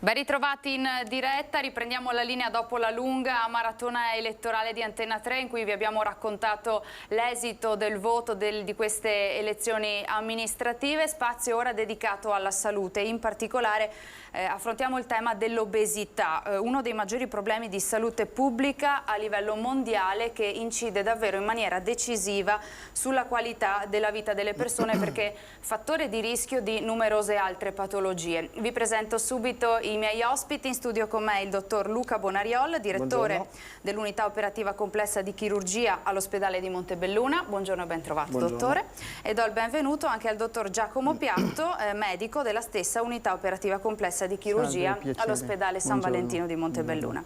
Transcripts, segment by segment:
Ben ritrovati in diretta, riprendiamo la linea dopo la lunga maratona elettorale di Antenna 3 in cui vi abbiamo raccontato l'esito del voto di queste elezioni amministrative. Spazio ora dedicato alla salute, in particolare affrontiamo il tema dell'obesità, uno dei maggiori problemi di salute pubblica a livello mondiale che incide davvero in maniera decisiva sulla qualità della vita delle persone perché fattore di rischio di numerose altre patologie. Vi presento subito i miei ospiti. In studio con me il dottor Luca Bonariol, direttore dell'unità operativa complessa di chirurgia all'ospedale di Montebelluna. Buongiorno e ben trovato, dottore. E do il benvenuto anche al dottor Giacomo Piatto, medico della stessa unità operativa complessa di chirurgia all'ospedale San Valentino di Montebelluna.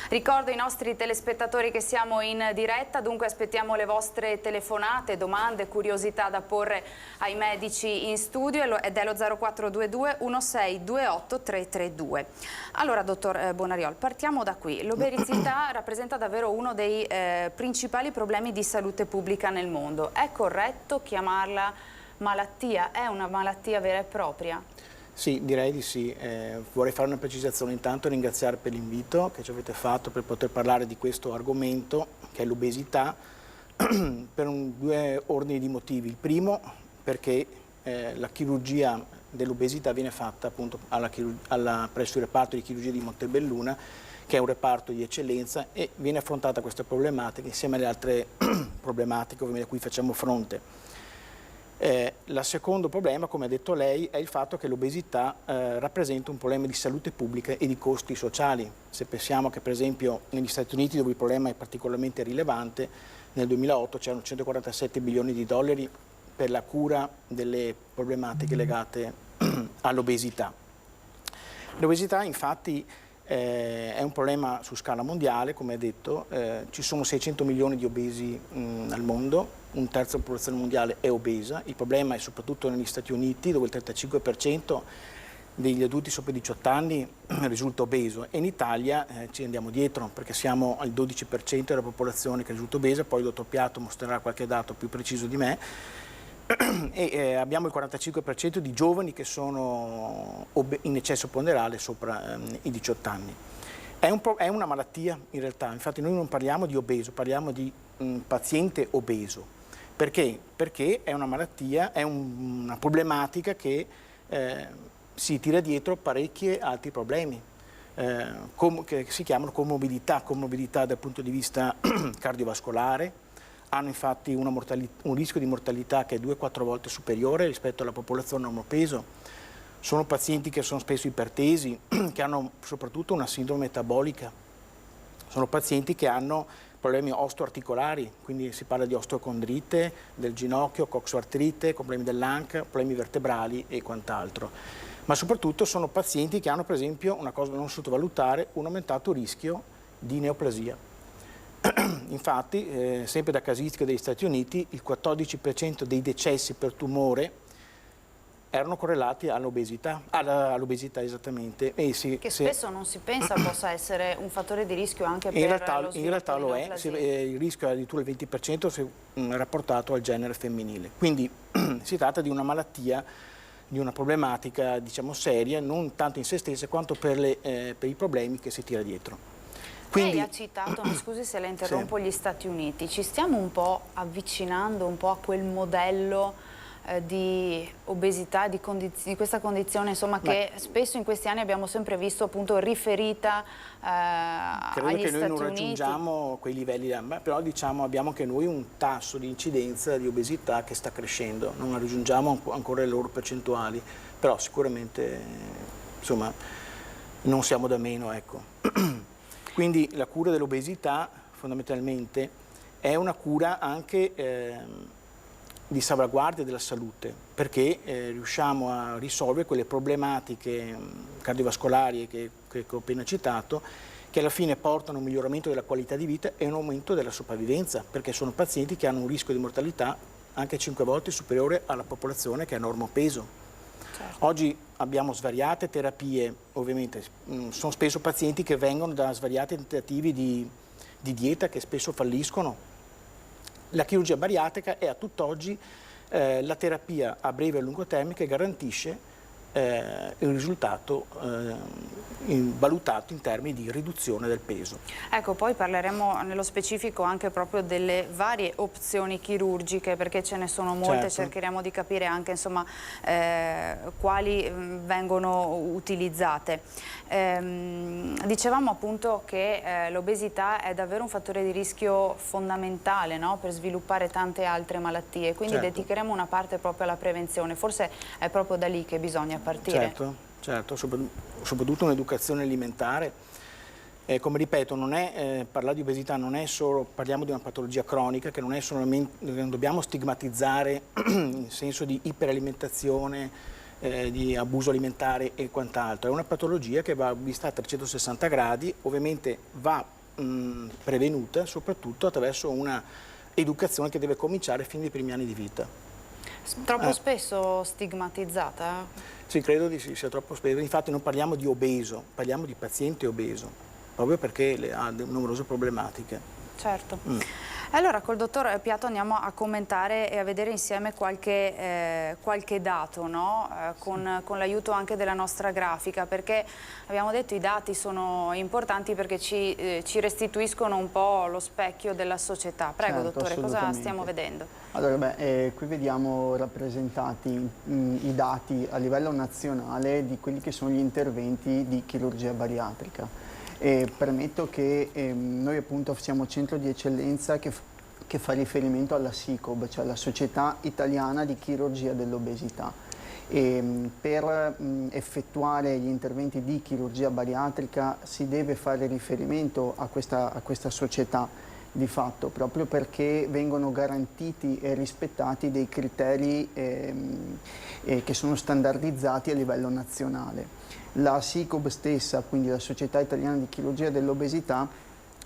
Ricordo ai nostri telespettatori che siamo in diretta, dunque aspettiamo le vostre telefonate, domande, curiosità da porre ai medici in studio ed è lo 0422 1628 332. Allora, dottor Bonariol, partiamo da qui. L'obesità rappresenta davvero uno dei principali problemi di salute pubblica nel mondo. È corretto chiamarla malattia? È una malattia vera e propria? Sì, direi di sì. Vorrei fare una precisazione intanto e ringraziare per l'invito che ci avete fatto per poter parlare di questo argomento che è l'obesità per due ordini di motivi. Il primo perché la chirurgia dell'obesità viene fatta appunto presso il reparto di chirurgia di Montebelluna, che è un reparto di eccellenza, e viene affrontata questa problematica insieme alle altre problematiche ovviamente a cui facciamo fronte. Il secondo problema, come ha detto lei, è il fatto che l'obesità rappresenta un problema di salute pubblica e di costi sociali. Se pensiamo che per esempio negli Stati Uniti, dove il problema è particolarmente rilevante, nel 2008 c'erano 147 bilioni di dollari per la cura delle problematiche legate all'obesità. L'obesità infatti è un problema su scala mondiale, come ha detto, ci sono 600 milioni di obesi al mondo, un terzo della popolazione mondiale è obesa. Il problema è soprattutto negli Stati Uniti, dove il 35% degli adulti sopra i 18 anni risulta obeso, e in Italia ci andiamo dietro perché siamo al 12% della popolazione che risulta obesa. Poi il dottor Piatto mostrerà qualche dato più preciso di me. E abbiamo il 45% di giovani che sono in eccesso ponderale sopra i 18 anni. È una malattia in realtà, infatti noi non parliamo di obeso, parliamo di paziente obeso. Perché? Perché è una malattia, è una problematica che si tira dietro parecchi altri problemi che si chiamano comorbidità dal punto di vista cardiovascolare. Hanno infatti un rischio di mortalità che è 2-4 volte superiore rispetto alla popolazione omopeso. Sono pazienti che sono spesso ipertesi, che hanno soprattutto una sindrome metabolica. Sono pazienti che hanno problemi osteoarticolari, quindi si parla di osteocondrite, del ginocchio, coxoartrite, problemi dell'anca, problemi vertebrali e quant'altro. Ma soprattutto sono pazienti che hanno, per esempio, una cosa da non sottovalutare, un aumentato rischio di neoplasia. Infatti, sempre da casistiche degli Stati Uniti, il 14% dei decessi per tumore erano correlati all'obesità, esattamente. Che spesso non si pensa possa essere un fattore di rischio anche per lo sviluppo. In realtà lo è, il rischio è addirittura il 20% se rapportato al genere femminile. Quindi si tratta di una malattia, di una problematica diciamo seria, non tanto in se stessa quanto per i problemi che si tira dietro. Lei ha citato, mi scusi se la interrompo, gli Stati Uniti. Ci stiamo un po' avvicinando un po' a quel modello di obesità, di questa condizione insomma, che spesso in questi anni abbiamo sempre visto appunto riferita agli Stati Uniti. Credo che noi non raggiungiamo quei livelli, però diciamo abbiamo anche noi un tasso di incidenza di obesità che sta crescendo. Non raggiungiamo ancora le loro percentuali, però sicuramente insomma non siamo da meno, ecco. Quindi la cura dell'obesità fondamentalmente è una cura anche di salvaguardia della salute, perché riusciamo a risolvere quelle problematiche cardiovascolari che ho appena citato, che alla fine portano a un miglioramento della qualità di vita e un aumento della sopravvivenza, perché sono pazienti che hanno un rischio di mortalità anche 5 volte superiore alla popolazione che ha normopeso. Certo. Oggi abbiamo svariate terapie, ovviamente sono spesso pazienti che vengono da svariati tentativi di dieta che spesso falliscono. La chirurgia bariatrica è a tutt'oggi la terapia a breve e a lungo termine che garantisce il risultato valutato in termini di riduzione del peso. Ecco, poi parleremo nello specifico anche proprio delle varie opzioni chirurgiche, perché ce ne sono molte, Certo. cercheremo di capire anche insomma quali vengono utilizzate. Dicevamo appunto che l'obesità è davvero un fattore di rischio fondamentale, no? Per sviluppare tante altre malattie, quindi Certo. dedicheremo una parte proprio alla prevenzione, forse è proprio da lì che bisogna partire. Certo. Certo, soprattutto un'educazione alimentare. Come ripeto, parlare di obesità non è solo, parliamo di una patologia cronica che non è solamente, non dobbiamo stigmatizzare in senso di iperalimentazione, di abuso alimentare e quant'altro. È una patologia che va vista a 360 gradi, ovviamente va prevenuta soprattutto attraverso una educazione che deve cominciare fin dai primi anni di vita. Troppo spesso stigmatizzata? Sì, credo di sì, sia troppo spesso. Infatti non parliamo di obeso, parliamo di paziente obeso, proprio perché ha numerose problematiche. Certo. Allora col dottor Piatto andiamo a commentare e a vedere insieme qualche dato, no? Con l'aiuto anche della nostra grafica, perché abbiamo detto i dati sono importanti perché ci restituiscono un po' lo specchio della società. Prego, Certo, dottore, cosa stiamo vedendo? Allora, qui vediamo rappresentati i dati a livello nazionale di quelli che sono gli interventi di chirurgia bariatrica. Premetto che noi appunto siamo centro di eccellenza che fa riferimento alla SICOB, cioè la Società Italiana di Chirurgia dell'Obesità. Per effettuare gli interventi di chirurgia bariatrica si deve fare riferimento a questa società di fatto, proprio perché vengono garantiti e rispettati dei criteri che sono standardizzati a livello nazionale. La SICOB stessa, quindi la Società Italiana di Chirurgia dell'Obesità,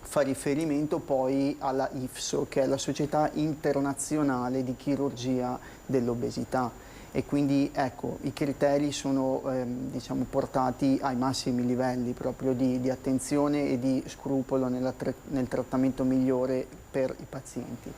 fa riferimento poi alla IFSO, che è la Società Internazionale di Chirurgia dell'Obesità, e quindi ecco, i criteri sono diciamo, portati ai massimi livelli proprio di attenzione e di scrupolo nel trattamento migliore per i pazienti.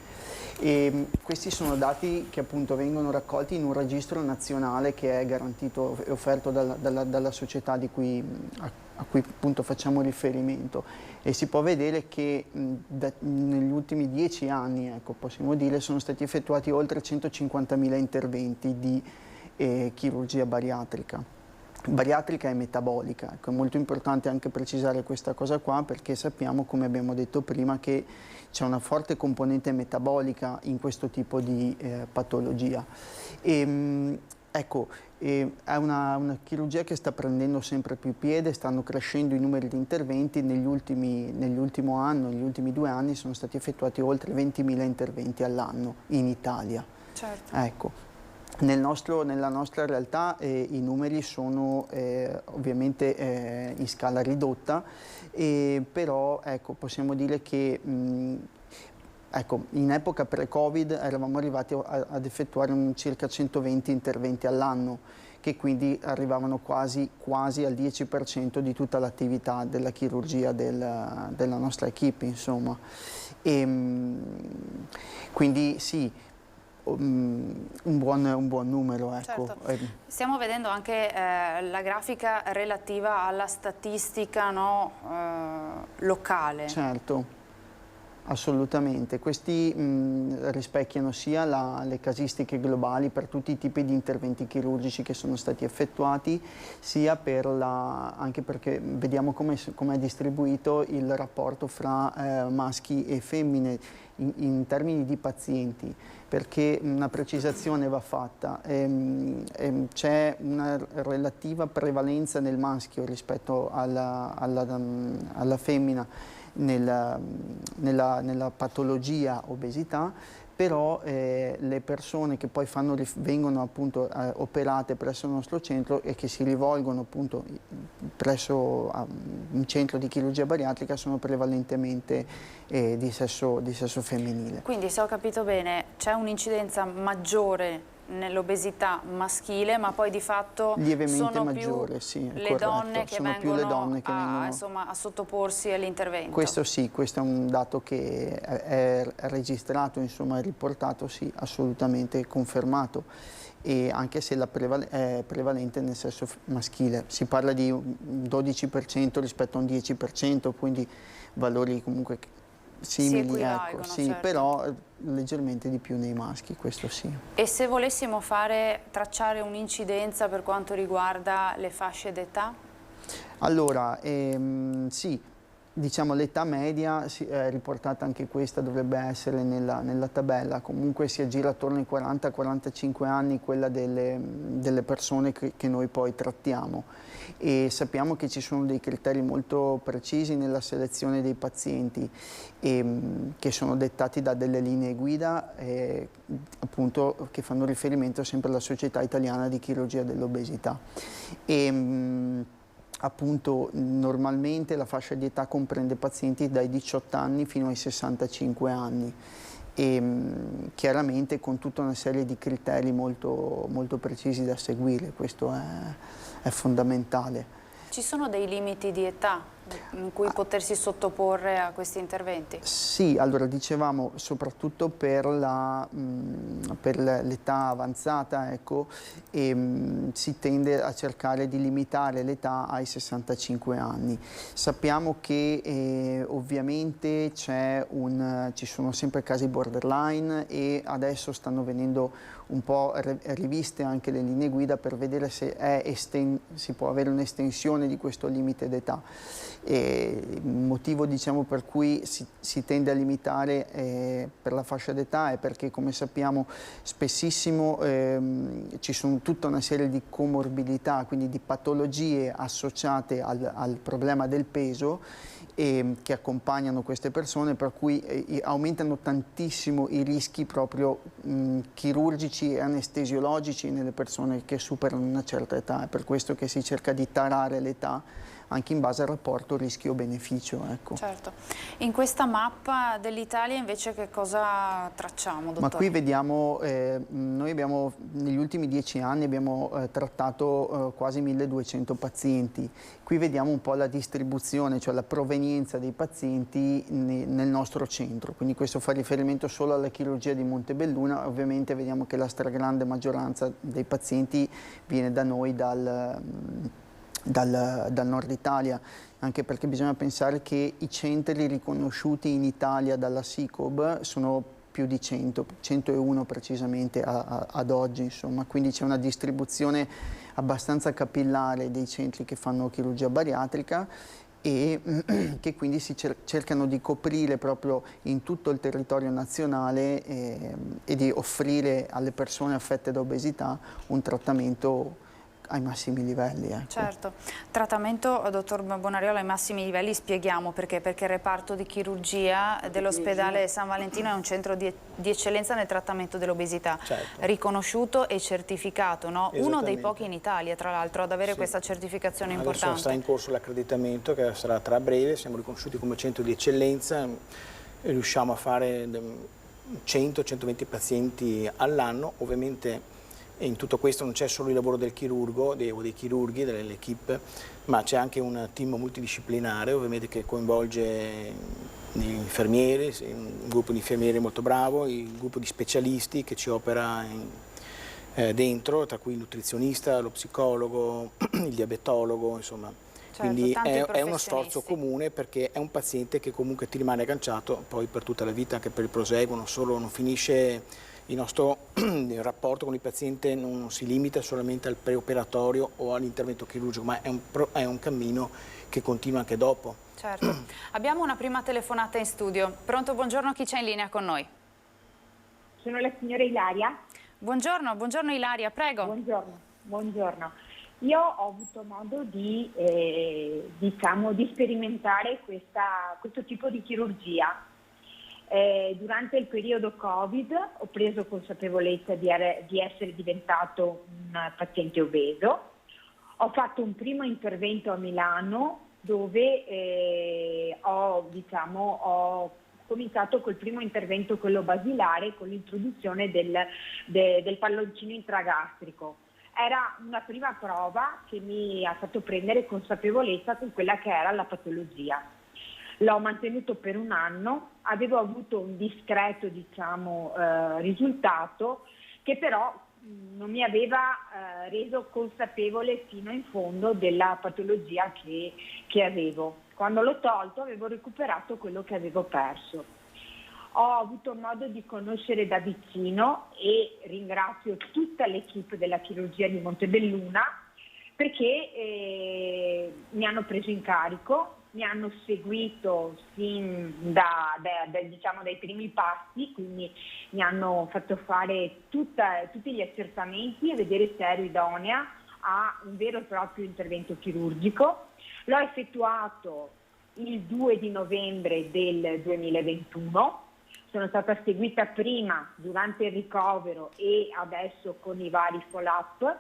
E questi sono dati che appunto vengono raccolti in un registro nazionale che è garantito e offerto dalla società a cui appunto facciamo riferimento, e si può vedere che negli ultimi 10 anni, ecco, possiamo dire, sono stati effettuati oltre 150.000 interventi di chirurgia bariatrica. Bariatrica e metabolica, ecco, è molto importante anche precisare questa cosa qua, perché sappiamo, come abbiamo detto prima, che c'è una forte componente metabolica in questo tipo di patologia. Ecco, è una chirurgia che sta prendendo sempre più piede, stanno crescendo i numeri di interventi. Negli ultimi 2 anni sono stati effettuati oltre 20.000 interventi all'anno in Italia. Certo. Ecco. Nella nostra realtà i numeri sono ovviamente in scala ridotta, però ecco, possiamo dire che ecco, in epoca pre-Covid eravamo arrivati ad effettuare circa 120 interventi all'anno, che quindi arrivavano quasi al 10% di tutta l'attività della chirurgia della nostra equipe, insomma. Quindi sì, un buon numero, ecco. Certo. Stiamo vedendo anche la grafica relativa alla statistica, no, locale. Certo, assolutamente. Questi rispecchiano sia le casistiche globali per tutti i tipi di interventi chirurgici che sono stati effettuati, sia anche perché vediamo come è distribuito il rapporto fra maschi e femmine in termini di pazienti, perché una precisazione va fatta. C'è una relativa prevalenza nel maschio rispetto alla femmina nella patologia obesità, però le persone che poi vengono appunto operate presso il nostro centro e che si rivolgono appunto presso un centro di chirurgia bariatrica sono prevalentemente di sesso femminile. Quindi, se ho capito bene, c'è un'incidenza maggiore nell'obesità maschile, ma poi di fatto lievemente sono maggiore, più sì, le donne che sono più vengono, le donne che vengono... insomma, a sottoporsi all'intervento. Questo sì, questo è un dato che è registrato, insomma, è riportato, sì, assolutamente confermato, e anche se è prevalente nel sesso maschile. Si parla di un 12% rispetto a un 10%, quindi valori comunque simili, ecco, sì, certo. però leggermente di più nei maschi, questo sì. E se volessimo tracciare un'incidenza per quanto riguarda le fasce d'età? Allora, sì, diciamo l'età media riportata anche questa, dovrebbe essere nella tabella, comunque si aggira attorno ai 40-45 anni quella delle persone che noi poi trattiamo, e sappiamo che ci sono dei criteri molto precisi nella selezione dei pazienti che sono dettati da delle linee guida appunto, che fanno riferimento sempre alla Società Italiana di Chirurgia dell'Obesità. Appunto, normalmente la fascia di età comprende pazienti dai 18 anni fino ai 65 anni e chiaramente con tutta una serie di criteri molto, molto precisi da seguire, questo è fondamentale. Ci sono dei limiti di età in cui potersi sottoporre a questi interventi? Sì, allora dicevamo soprattutto per l'età avanzata, ecco, si tende a cercare di limitare l'età ai 65 anni. Sappiamo che ovviamente ci sono sempre casi borderline e adesso stanno venendo un po' riviste anche le linee guida per vedere se si può avere un'estensione di questo limite d'età. Il motivo, diciamo, per cui si tende a limitare per la fascia d'età è perché, come sappiamo, spessissimo ci sono tutta una serie di comorbidità, quindi di patologie associate al problema del peso che accompagnano queste persone, per cui aumentano tantissimo i rischi proprio chirurgici e anestesiologici nelle persone che superano una certa età. È per questo che si cerca di tarare l'età anche in base al rapporto rischio-beneficio. Ecco. Certo. In questa mappa dell'Italia invece che cosa tracciamo, dottore? Ma qui vediamo, noi abbiamo negli ultimi 10 anni abbiamo trattato quasi 1200 pazienti. Qui vediamo un po' la distribuzione, cioè la provenienza dei pazienti nel nostro centro, quindi questo fa riferimento solo alla chirurgia di Montebelluna. Ovviamente vediamo che la stragrande maggioranza dei pazienti viene da noi dal nord Italia, anche perché bisogna pensare che i centri riconosciuti in Italia dalla SICOB sono più di 101 precisamente ad oggi, insomma, quindi c'è una distribuzione abbastanza capillare dei centri che fanno chirurgia bariatrica e che quindi cercano di coprire proprio in tutto il territorio nazionale e di offrire alle persone affette da obesità un trattamento ai massimi livelli. Ecco. Certo, trattamento, dottor Bonariola, ai massimi livelli, spieghiamo perché il reparto di chirurgia dell'ospedale San Valentino è un centro di eccellenza nel trattamento dell'obesità, certo, riconosciuto e certificato, no? Uno dei pochi in Italia, tra l'altro, ad avere questa certificazione importante. Adesso sta in corso l'accreditamento che sarà tra breve, siamo riconosciuti come centro di eccellenza e riusciamo a fare 100-120 pazienti all'anno, ovviamente. E in tutto questo non c'è solo il lavoro del chirurgo o dei chirurghi, dell'equipe, ma c'è anche un team multidisciplinare, ovviamente, che coinvolge gli infermieri, un gruppo di infermieri molto bravo, il gruppo di specialisti che ci opera dentro, tra cui il nutrizionista, lo psicologo, il diabetologo, insomma. Certo, quindi è uno sforzo comune, perché è un paziente che comunque ti rimane agganciato poi per tutta la vita, anche per il proseguo, non finisce. Il nostro rapporto con il paziente non si limita solamente al preoperatorio o all'intervento chirurgico, ma è un cammino che continua anche dopo. Certo. Abbiamo una prima telefonata in studio. Pronto, buongiorno, chi c'è in linea con noi? Sono la signora Ilaria. Buongiorno, buongiorno Ilaria, prego. Buongiorno. Io ho avuto modo di sperimentare questo tipo di chirurgia. Durante il periodo Covid ho preso consapevolezza di essere diventato un paziente obeso. Ho fatto un primo intervento a Milano dove ho cominciato col primo intervento, quello basilare, con l'introduzione del palloncino intragastrico. Era una prima prova che mi ha fatto prendere consapevolezza con quella che era la patologia. L'ho mantenuto per un anno, avevo avuto un discreto, risultato che però non mi aveva reso consapevole fino in fondo della patologia che avevo. Quando l'ho tolto avevo recuperato quello che avevo perso. Ho avuto modo di conoscere da vicino, e ringrazio tutta l'equipe della chirurgia di Montebelluna, perché mi hanno preso in carico, mi hanno seguito sin dai primi passi, quindi mi hanno fatto fare tutti gli accertamenti e vedere se ero idonea a un vero e proprio intervento chirurgico. L'ho effettuato il 2 di novembre del 2021, sono stata seguita prima durante il ricovero e adesso con i vari follow-up,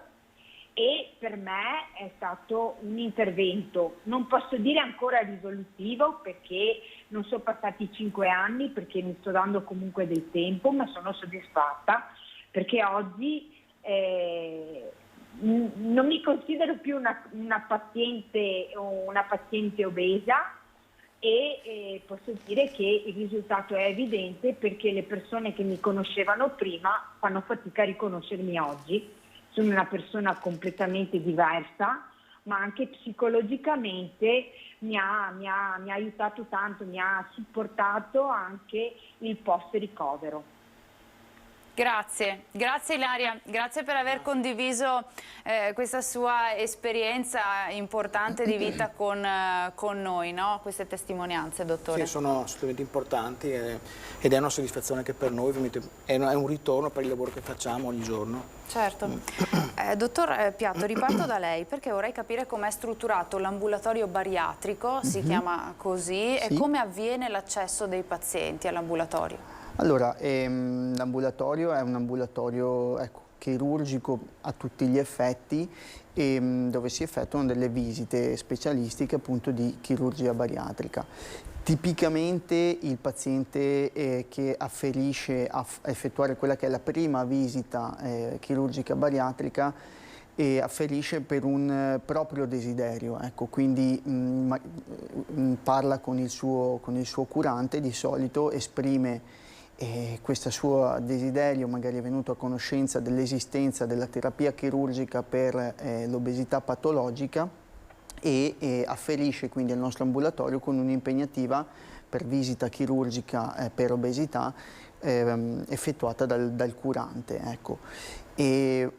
e per me è stato un intervento, non posso dire ancora risolutivo perché non sono passati 5 anni, perché mi sto dando comunque del tempo, ma sono soddisfatta perché oggi non mi considero più una paziente obesa, e posso dire che il risultato è evidente, perché le persone che mi conoscevano prima fanno fatica a riconoscermi oggi. Sono una persona completamente diversa, ma anche psicologicamente mi ha aiutato tanto, mi ha supportato anche il post ricovero. Grazie Ilaria, grazie per aver condiviso questa sua esperienza importante di vita con noi, no? Queste testimonianze, dottore. Sì, sono assolutamente importanti ed è una soddisfazione che per noi ovviamente è un ritorno per il lavoro che facciamo ogni giorno. Certo. Dottor Piatto, riparto da lei perché vorrei capire com'è strutturato l'ambulatorio bariatrico, si chiama così, Sì. e come avviene l'accesso dei pazienti all'ambulatorio. Allora, l'ambulatorio è un ambulatorio chirurgico a tutti gli effetti, dove si effettuano delle visite specialistiche appunto di chirurgia bariatrica. Tipicamente il paziente che afferisce a effettuare quella che è la prima visita chirurgica bariatrica afferisce per un proprio desiderio, ecco, quindi parla con il suo curante, di solito esprime questo suo desiderio, magari è venuto a conoscenza dell'esistenza della terapia chirurgica per l'obesità patologica, e afferisce quindi al nostro ambulatorio con un'impegnativa per visita chirurgica per obesità effettuata dal curante. Ecco. E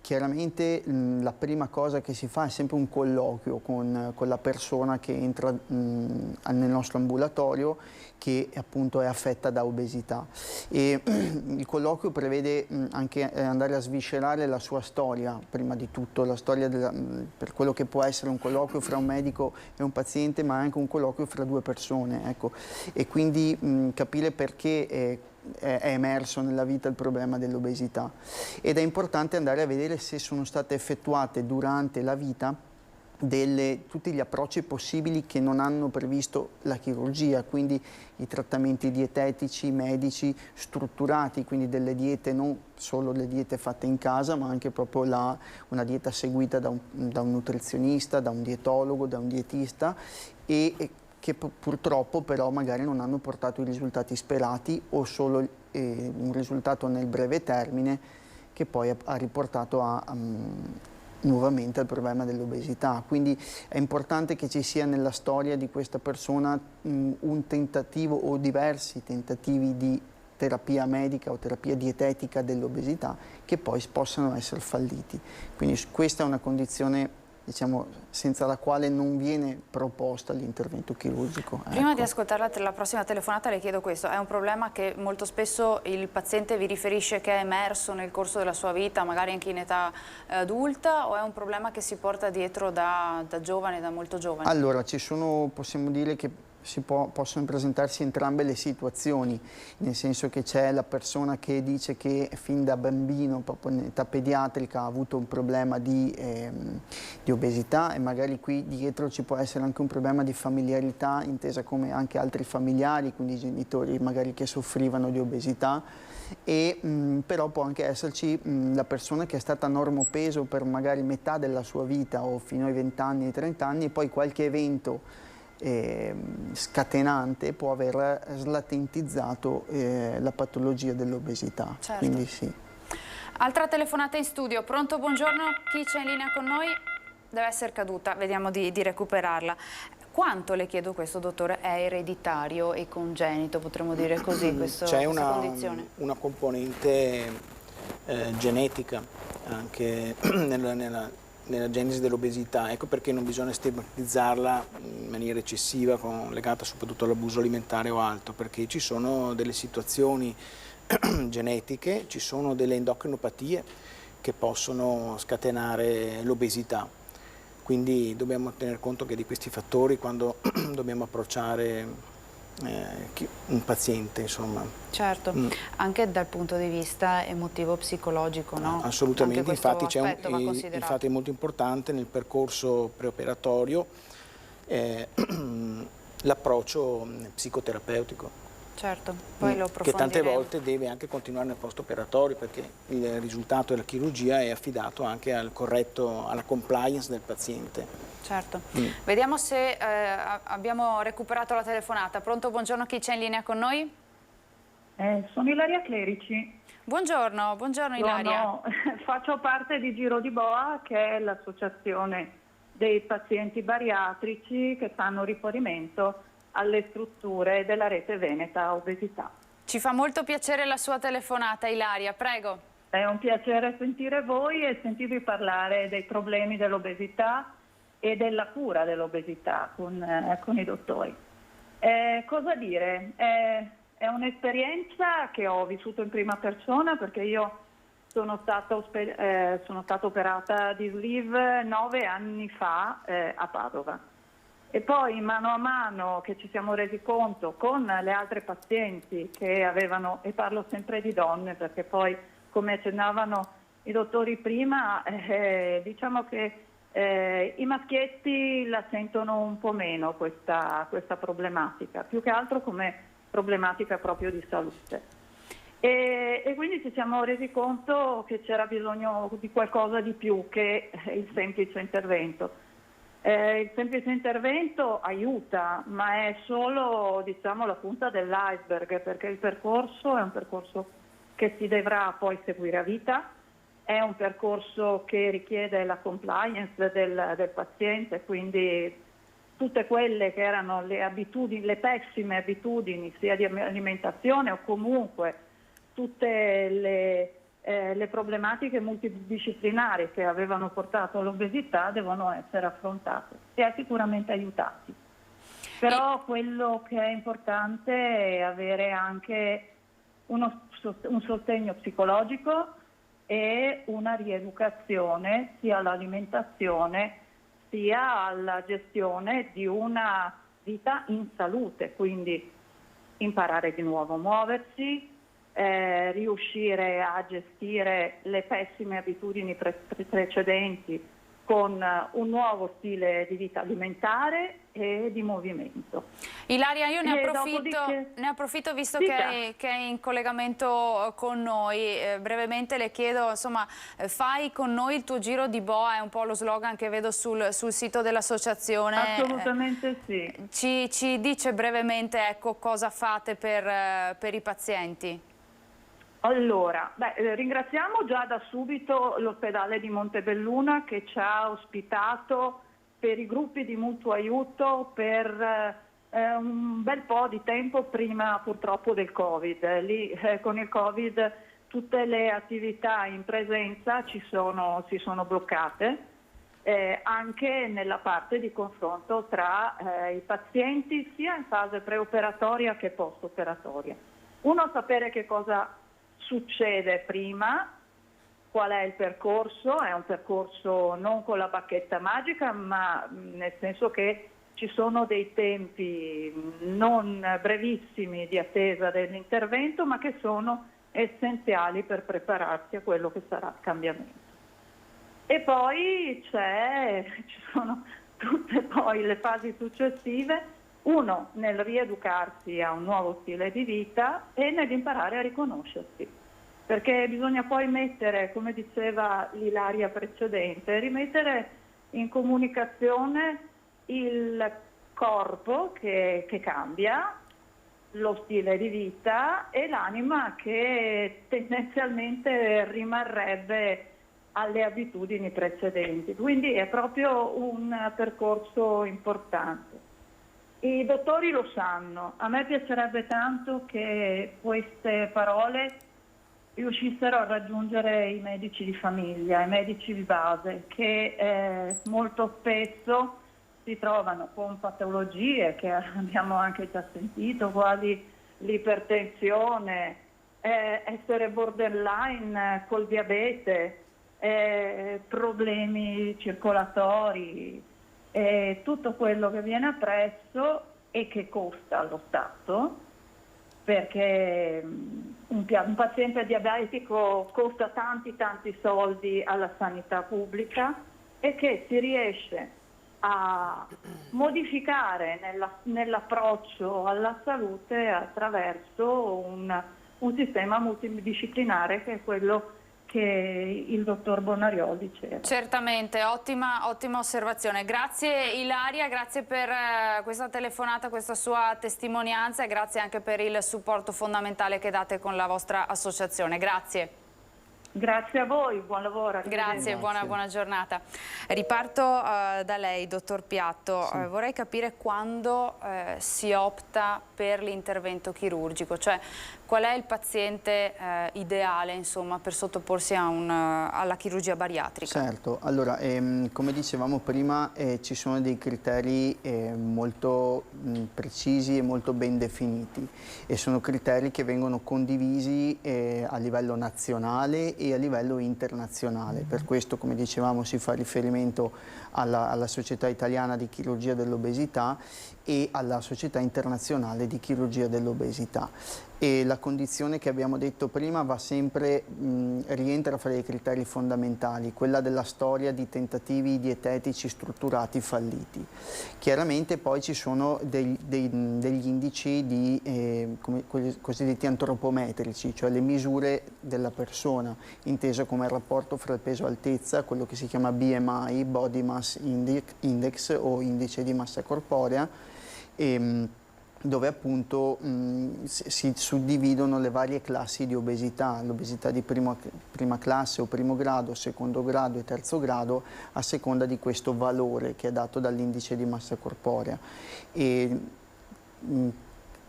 chiaramente la prima cosa che si fa è sempre un colloquio con la persona che entra nel nostro ambulatorio, che appunto è affetta da obesità. E il colloquio prevede anche andare a sviscerare la sua storia, prima di tutto la storia per quello che può essere un colloquio fra un medico e un paziente, ma anche un colloquio fra due persone, ecco. E quindi capire perché è emerso nella vita il problema dell'obesità, ed è importante andare a vedere se sono state effettuate durante la vita tutti gli approcci possibili che non hanno previsto la chirurgia, quindi i trattamenti dietetici, medici, strutturati, quindi delle diete, non solo le diete fatte in casa, ma anche proprio una dieta seguita da un nutrizionista, da un dietologo, da un dietista, e che purtroppo però magari non hanno portato i risultati sperati, o solo un risultato nel breve termine che poi ha riportato nuovamente al problema dell'obesità. Quindi è importante che ci sia nella storia di questa persona un tentativo o diversi tentativi di terapia medica o terapia dietetica dell'obesità che poi possano essere falliti. Quindi questa è una condizione, diciamo, senza la quale non viene proposta l'intervento chirurgico. Prima ecco. di ascoltare la prossima telefonata le chiedo questo: è un problema che molto spesso il paziente vi riferisce che è emerso nel corso della sua vita, magari anche in età adulta, o è un problema che si porta dietro da giovane, da molto giovane? Allora, possiamo dire che possono presentarsi entrambe le situazioni, nel senso che c'è la persona che dice che fin da bambino, proprio in età pediatrica, ha avuto un problema di obesità, e magari qui dietro ci può essere anche un problema di familiarità, intesa come anche altri familiari, quindi genitori magari che soffrivano di obesità. Però può anche esserci la persona che è stata normopeso per magari metà della sua vita o fino ai 20 anni, ai 30 anni, e poi qualche evento scatenante può aver slatentizzato la patologia dell'obesità. Certo. Quindi sì. Altra telefonata in studio. Pronto, buongiorno, chi c'è in linea con noi? Deve essere caduta, vediamo di recuperarla. Quanto, le chiedo questo, dottore, è ereditario e congenito, potremmo dire così, questa condizione? C'è una componente genetica anche nella genesi dell'obesità, ecco perché non bisogna stigmatizzarla in maniera eccessiva, legata soprattutto all'abuso alimentare o altro, perché ci sono delle situazioni genetiche, ci sono delle endocrinopatie che possono scatenare l'obesità. Quindi dobbiamo tener conto che di questi fattori quando dobbiamo approcciare un paziente, insomma. Certo, anche dal punto di vista emotivo-psicologico, no? Assolutamente, infatti infatti è molto importante nel percorso preoperatorio l'approccio psicoterapeutico. Certo, poi lo che tante approfondiremo. volte deve anche continuare nel post-operatorio, perché il risultato della chirurgia è affidato anche alla compliance del paziente. Certo. Vediamo se abbiamo recuperato la telefonata. Pronto, buongiorno, chi c'è in linea con noi? Sono Ilaria Clerici. Buongiorno, Ilaria. Faccio parte di Giro di Boa, che è l'associazione dei pazienti bariatrici che fanno riferimento alle strutture della rete veneta obesità. Ci fa molto piacere la sua telefonata, Ilaria, prego. È un piacere sentire voi e sentirvi parlare dei problemi dell'obesità e della cura dell'obesità con i dottori. Cosa dire? È un'esperienza che ho vissuto in prima persona, perché io sono stata operata di sleeve 9 anni fa a Padova. E poi mano a mano che ci siamo resi conto con le altre pazienti che avevano, e parlo sempre di donne perché poi come accennavano i dottori prima, diciamo che i maschietti la sentono un po' meno questa problematica, più che altro come problematica proprio di salute. E quindi ci siamo resi conto che c'era bisogno di qualcosa di più che il semplice intervento. Il semplice intervento aiuta, ma è solo, diciamo, la punta dell'iceberg, perché il percorso è un percorso che si dovrà poi seguire a vita, è un percorso che richiede la compliance del paziente, quindi tutte quelle che erano le abitudini, le pessime abitudini sia di alimentazione o comunque tutte le problematiche multidisciplinari che avevano portato all'obesità devono essere affrontate e sicuramente aiutati. Però quello che è importante è avere anche un sostegno psicologico e una rieducazione sia all'alimentazione sia alla gestione di una vita in salute, quindi imparare di nuovo a muoversi, riuscire a gestire le pessime abitudini precedenti con un nuovo stile di vita alimentare e di movimento. Ilaria, io ne approfitto visto che è in collegamento con noi. Brevemente le chiedo, insomma, fai con noi il tuo giro di boa, è un po' lo slogan che vedo sul sito dell'associazione. Assolutamente sì. Ci dice brevemente, ecco, cosa fate per i pazienti? Allora, ringraziamo già da subito l'ospedale di Montebelluna che ci ha ospitato per i gruppi di mutuo aiuto per un bel po' di tempo prima purtroppo del Covid. Lì con il Covid tutte le attività in presenza si sono bloccate, anche nella parte di confronto tra i pazienti sia in fase preoperatoria che post-operatoria. Uno, sapere che cosa succede prima, qual è il percorso, è un percorso non con la bacchetta magica, ma nel senso che ci sono dei tempi non brevissimi di attesa dell'intervento, ma che sono essenziali per prepararsi a quello che sarà il cambiamento. E poi ci sono tutte poi le fasi successive, uno nel rieducarsi a un nuovo stile di vita e nell'imparare a riconoscersi, perché bisogna poi mettere, come diceva l'Ilaria precedente, rimettere in comunicazione il corpo che cambia, lo stile di vita e l'anima che tendenzialmente rimarrebbe alle abitudini precedenti. Quindi è proprio un percorso importante. I dottori lo sanno, a me piacerebbe tanto che queste parole riuscissero a raggiungere i medici di famiglia, i medici di base, che molto spesso si trovano con patologie che abbiamo anche già sentito, quali l'ipertensione, essere borderline col diabete, problemi circolatori, tutto quello che viene appresso e che costa allo Stato, perché un paziente diabetico costa tanti soldi alla sanità pubblica e che si riesce a modificare nell'approccio alla salute attraverso un sistema multidisciplinare che è quello che il dottor Bonariò diceva. Certamente, ottima osservazione. Grazie Ilaria, grazie per questa telefonata, questa sua testimonianza e grazie anche per il supporto fondamentale che date con la vostra associazione. Grazie. Grazie a voi, buon lavoro. Grazie, buona giornata. Riparto da lei, dottor Piatto. Sì. Vorrei capire quando si opta per l'intervento chirurgico, cioè qual è il paziente ideale, insomma, per sottoporsi alla chirurgia bariatrica? Certo, allora come dicevamo prima ci sono dei criteri molto precisi e molto ben definiti e sono criteri che vengono condivisi a livello nazionale e a livello internazionale. Per questo, come dicevamo, si fa riferimento alla Società Italiana di Chirurgia dell'Obesità e alla Società Internazionale di Chirurgia dell'Obesità. E la condizione che abbiamo detto prima va sempre, rientra fra i criteri fondamentali, quella della storia di tentativi dietetici strutturati falliti. Chiaramente poi ci sono degli indici quelli cosiddetti antropometrici, cioè le misure della persona, inteso come il rapporto fra il peso e altezza, quello che si chiama BMI, Body Mass Index o indice di massa corporea, dove appunto si suddividono le varie classi di obesità, l'obesità di prima classe o primo grado, secondo grado e terzo grado, a seconda di questo valore che è dato dall'indice di massa corporea. E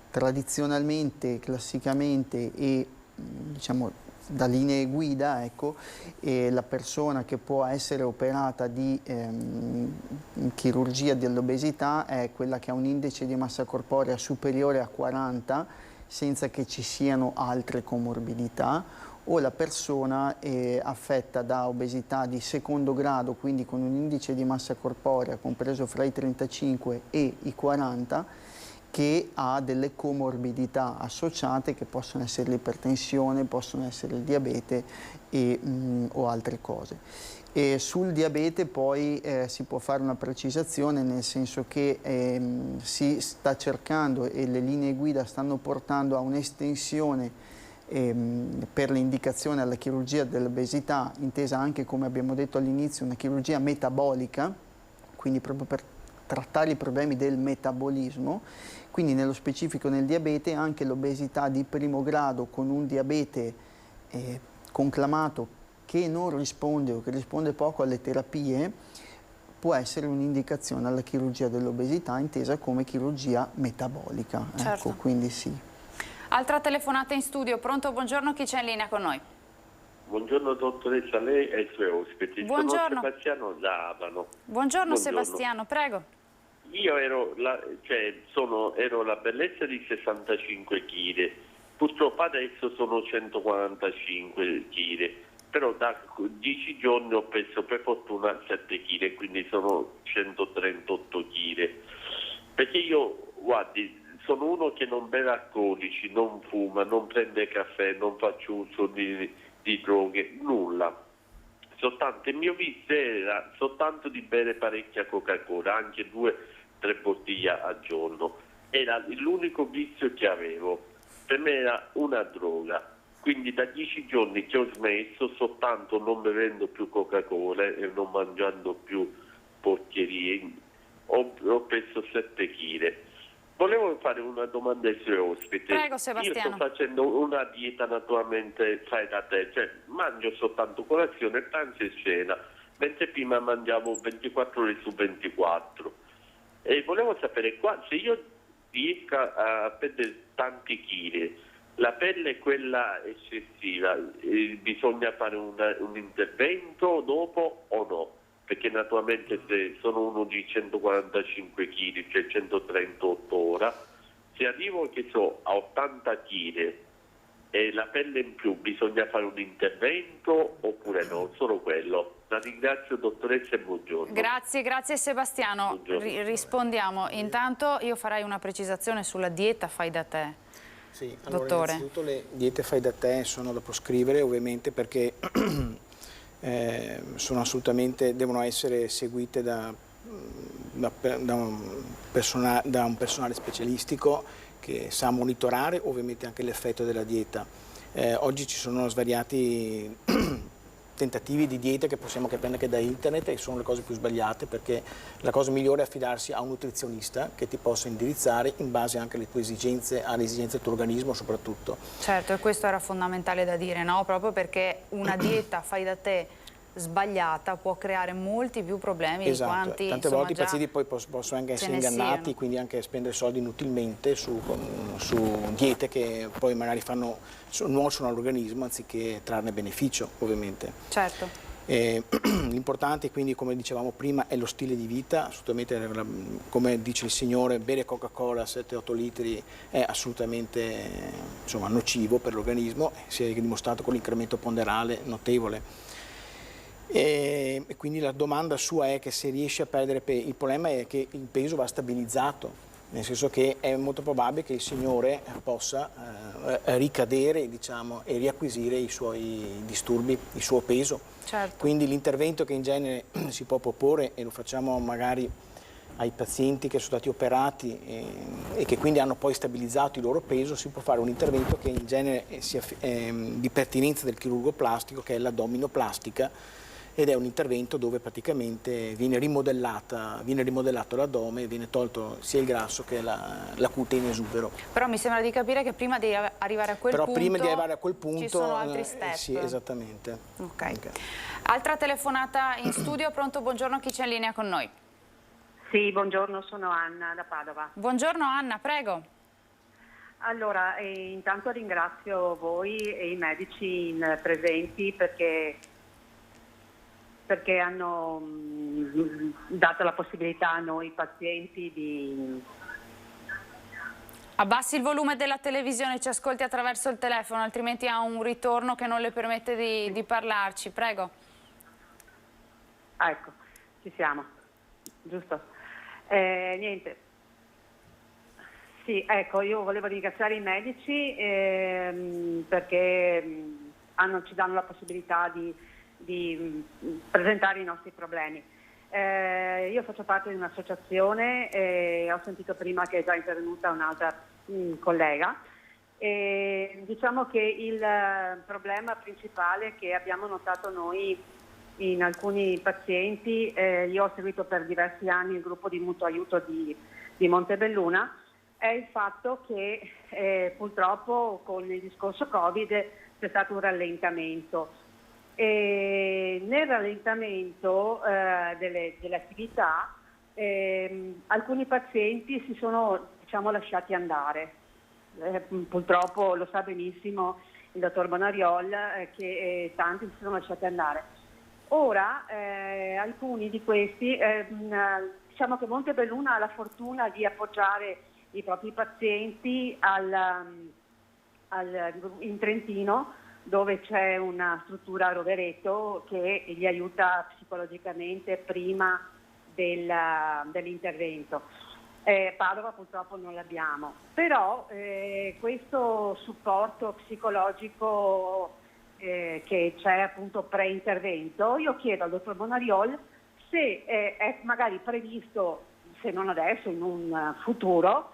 tradizionalmente, classicamente e diciamo da linee guida, ecco, la persona che può essere operata di chirurgia dell'obesità è quella che ha un indice di massa corporea superiore a 40 senza che ci siano altre comorbidità, o la persona affetta da obesità di secondo grado, quindi con un indice di massa corporea compreso fra i 35 e i 40, che ha delle comorbidità associate che possono essere l'ipertensione, possono essere il diabete o altre cose. E sul diabete poi si può fare una precisazione, nel senso che si sta cercando e le linee guida stanno portando a un'estensione per l'indicazione alla chirurgia dell'obesità, intesa anche, come abbiamo detto all'inizio, una chirurgia metabolica, quindi proprio per trattare i problemi del metabolismo, quindi nello specifico nel diabete anche l'obesità di primo grado con un diabete conclamato che non risponde o che risponde poco alle terapie può essere un'indicazione alla chirurgia dell'obesità intesa come chirurgia metabolica. Certo. Ecco, quindi sì. Altra telefonata in studio, pronto, buongiorno, chi c'è in linea con noi? Buongiorno dottoressa, lei e i suoi ospiti. Buongiorno. Sono Sebastiano da Abano. Buongiorno Sebastiano, prego. Io ero la bellezza di 65 kg, purtroppo adesso sono 145 kg, però da 10 giorni ho perso per fortuna 7 kg, quindi sono 138 kg. Perché io, guardi, sono uno che non beve alcolici, non fuma, non prende caffè, non faccio uso di droghe, nulla. Soltanto il mio vizio era soltanto di bere parecchia Coca-Cola, anche 2-3 bottiglie al giorno. Era l'unico vizio che avevo. Per me era una droga. Quindi da 10 giorni che ho smesso, soltanto non bevendo più Coca-Cola e non mangiando più porcherie, ho preso 7 kg. Volevo fare una domanda ai suoi ospiti. Prego, Sebastiano. Io sto facendo una dieta naturalmente fai da te, cioè mangio soltanto colazione, pranzo e cena, mentre prima mangiavo 24 ore su 24. E volevo sapere se io riesco a perdere tanti chili, la pelle è quella eccessiva, bisogna fare un intervento dopo o no? Perché naturalmente se sono uno di 145 kg, cioè 138 ora, se arrivo che so a 80 kg e la pelle in più, bisogna fare un intervento oppure no? Solo quello. La ringrazio dottoressa e buongiorno. Grazie Sebastiano. Rispondiamo. Intanto io farei una precisazione sulla dieta fai da te. Sì, allora Dottore. innanzitutto le diete fai da te sono da proscrivere ovviamente perché devono essere seguite da un personale specialistico che sa monitorare ovviamente anche l'effetto della dieta. Oggi ci sono svariati tentativi di dieta che possiamo prendere anche da internet e sono le cose più sbagliate, perché la cosa migliore è affidarsi a un nutrizionista che ti possa indirizzare in base anche alle tue esigenze, alle esigenze del tuo organismo soprattutto. Certo, e questo era fondamentale da dire, no? Proprio perché una dieta fai da te sbagliata può creare molti più problemi di quanti tante volte i pazienti poi possono anche essere ingannati, quindi anche spendere soldi inutilmente su diete che poi magari nuociono all'organismo anziché trarne beneficio ovviamente. Certo. L'importante quindi, come dicevamo prima, è lo stile di vita. Assolutamente, come dice il Signore, bere Coca-Cola 7-8 litri è assolutamente nocivo per l'organismo, si è dimostrato con l'incremento ponderale notevole. E quindi la domanda sua è che se riesce a perdere peso, il problema è che il peso va stabilizzato, nel senso che è molto probabile che il Signore possa ricadere, diciamo, e riacquisire i suoi disturbi, il suo peso. Certo. Quindi l'intervento che in genere si può proporre, e lo facciamo magari ai pazienti che sono stati operati e che quindi hanno poi stabilizzato il loro peso, si può fare un intervento che in genere sia di pertinenza del chirurgo plastico, che è l'addominoplastica, ed è un intervento dove praticamente viene rimodellato l'addome, viene tolto sia il grasso che la cute in esubero. Però mi sembra di capire che prima di arrivare a quel punto ci sono altri step. Sì, esattamente. Okay. Altra telefonata in studio, pronto, buongiorno, chi c'è in linea con noi? Sì, buongiorno, sono Anna da Padova. Buongiorno Anna, prego. Allora, intanto ringrazio voi e i medici presenti perché hanno dato la possibilità a noi pazienti di... Abbassi il volume della televisione, ci ascolti attraverso il telefono, altrimenti ha un ritorno che non le permette di parlarci, prego. Ah, ecco, ci siamo, giusto. Niente. Sì, ecco, io volevo ringraziare i medici perché ci danno la possibilità di presentare i nostri problemi. Io faccio parte di un'associazione e ho sentito prima che è già intervenuta un'altra collega. Diciamo che il problema principale che abbiamo notato noi in alcuni pazienti, io ho seguito per diversi anni il gruppo di mutuo aiuto di Montebelluna, è il fatto che purtroppo con il discorso Covid c'è stato un rallentamento. E nel rallentamento delle attività alcuni pazienti si sono lasciati andare. Purtroppo lo sa benissimo il dottor Bonariol che tanti si sono lasciati andare. Ora alcuni di questi, diciamo che Montebelluna ha la fortuna di appoggiare i propri pazienti in Trentino, dove c'è una struttura a Rovereto che li aiuta psicologicamente prima dell'intervento. Padova purtroppo non l'abbiamo, però questo supporto psicologico che c'è appunto pre-intervento, io chiedo al dottor Bonariol se è magari previsto, se non adesso, in un futuro,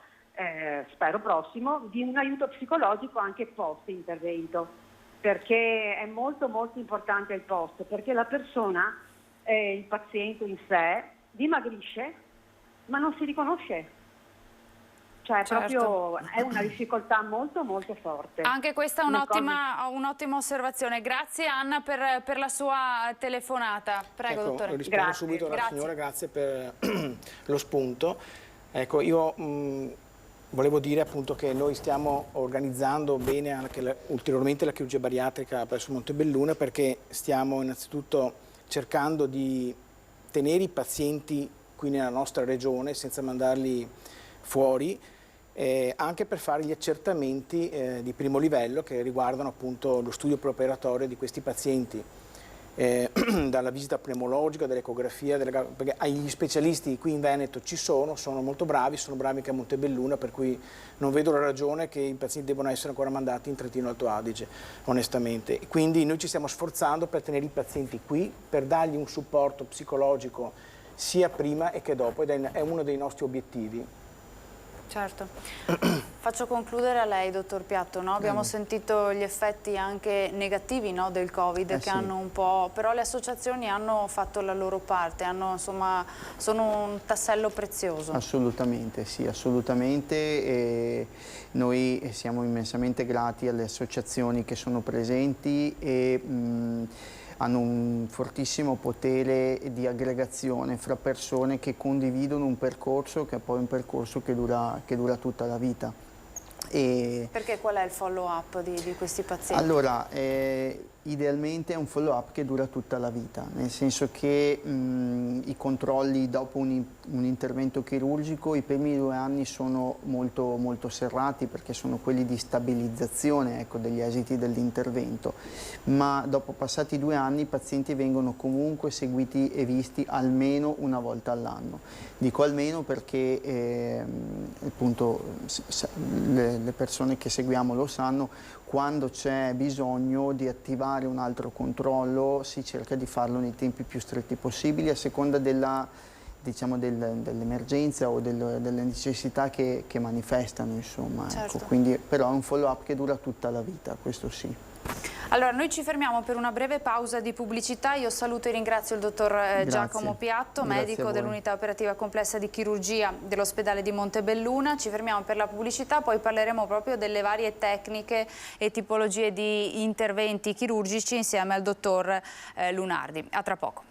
spero prossimo, di un aiuto psicologico anche post-intervento, perché è molto molto importante il post, perché la persona, il paziente in sé, dimagrisce ma non si riconosce. Cioè, proprio è una difficoltà molto molto forte. Anche questa è un'ottima osservazione. Grazie Anna per la sua telefonata. Prego, ecco, dottore. rispondo subito alla signora, grazie per lo spunto. Ecco, io volevo dire appunto che noi stiamo organizzando bene anche ulteriormente la chirurgia bariatrica presso Montebelluna, perché stiamo innanzitutto cercando di tenere i pazienti qui nella nostra regione senza mandarli fuori, anche per fare gli accertamenti di primo livello che riguardano appunto lo studio preoperatorio di questi pazienti, dalla visita pneumologica, dall'ecografia, perché gli specialisti qui in Veneto ci sono molto bravi, sono bravi anche a Montebelluna, per cui non vedo la ragione che i pazienti debbano essere ancora mandati in Trentino Alto Adige, onestamente. Quindi noi ci stiamo sforzando per tenere i pazienti qui, per dargli un supporto psicologico sia prima e che dopo, ed è uno dei nostri obiettivi. Certo. Faccio concludere a lei, dottor Piatto, no? Abbiamo sentito gli effetti anche negativi, no, del Covid, che hanno un po'... però le associazioni hanno fatto la loro parte, insomma, sono un tassello prezioso. Assolutamente, sì, assolutamente. E noi siamo immensamente grati alle associazioni che sono presenti e hanno un fortissimo potere di aggregazione fra persone che condividono un percorso che è poi un percorso che dura tutta la vita. Perché qual è il follow-up di questi pazienti? Allora, idealmente è un follow-up che dura tutta la vita, nel senso che i controlli dopo un intervento chirurgico, i primi 2 anni sono molto, molto serrati, perché sono quelli di stabilizzazione, ecco, degli esiti dell'intervento, ma dopo passati 2 anni i pazienti vengono comunque seguiti e visti almeno una volta all'anno. Dico almeno perché appunto le persone che seguiamo lo sanno, quando c'è bisogno di attivare un altro controllo si cerca di farlo nei tempi più stretti possibili, a seconda dell'emergenza o delle necessità che manifestano, insomma. Certo. Ecco, quindi, però è un follow-up che dura tutta la vita, questo sì. Allora, noi ci fermiamo per una breve pausa di pubblicità. Io saluto e ringrazio il dottor Giacomo Piatto, medico dell'unità operativa complessa di chirurgia dell'ospedale di Montebelluna. Ci fermiamo per la pubblicità, poi parleremo proprio delle varie tecniche e tipologie di interventi chirurgici insieme al dottor Lunardi. A tra poco.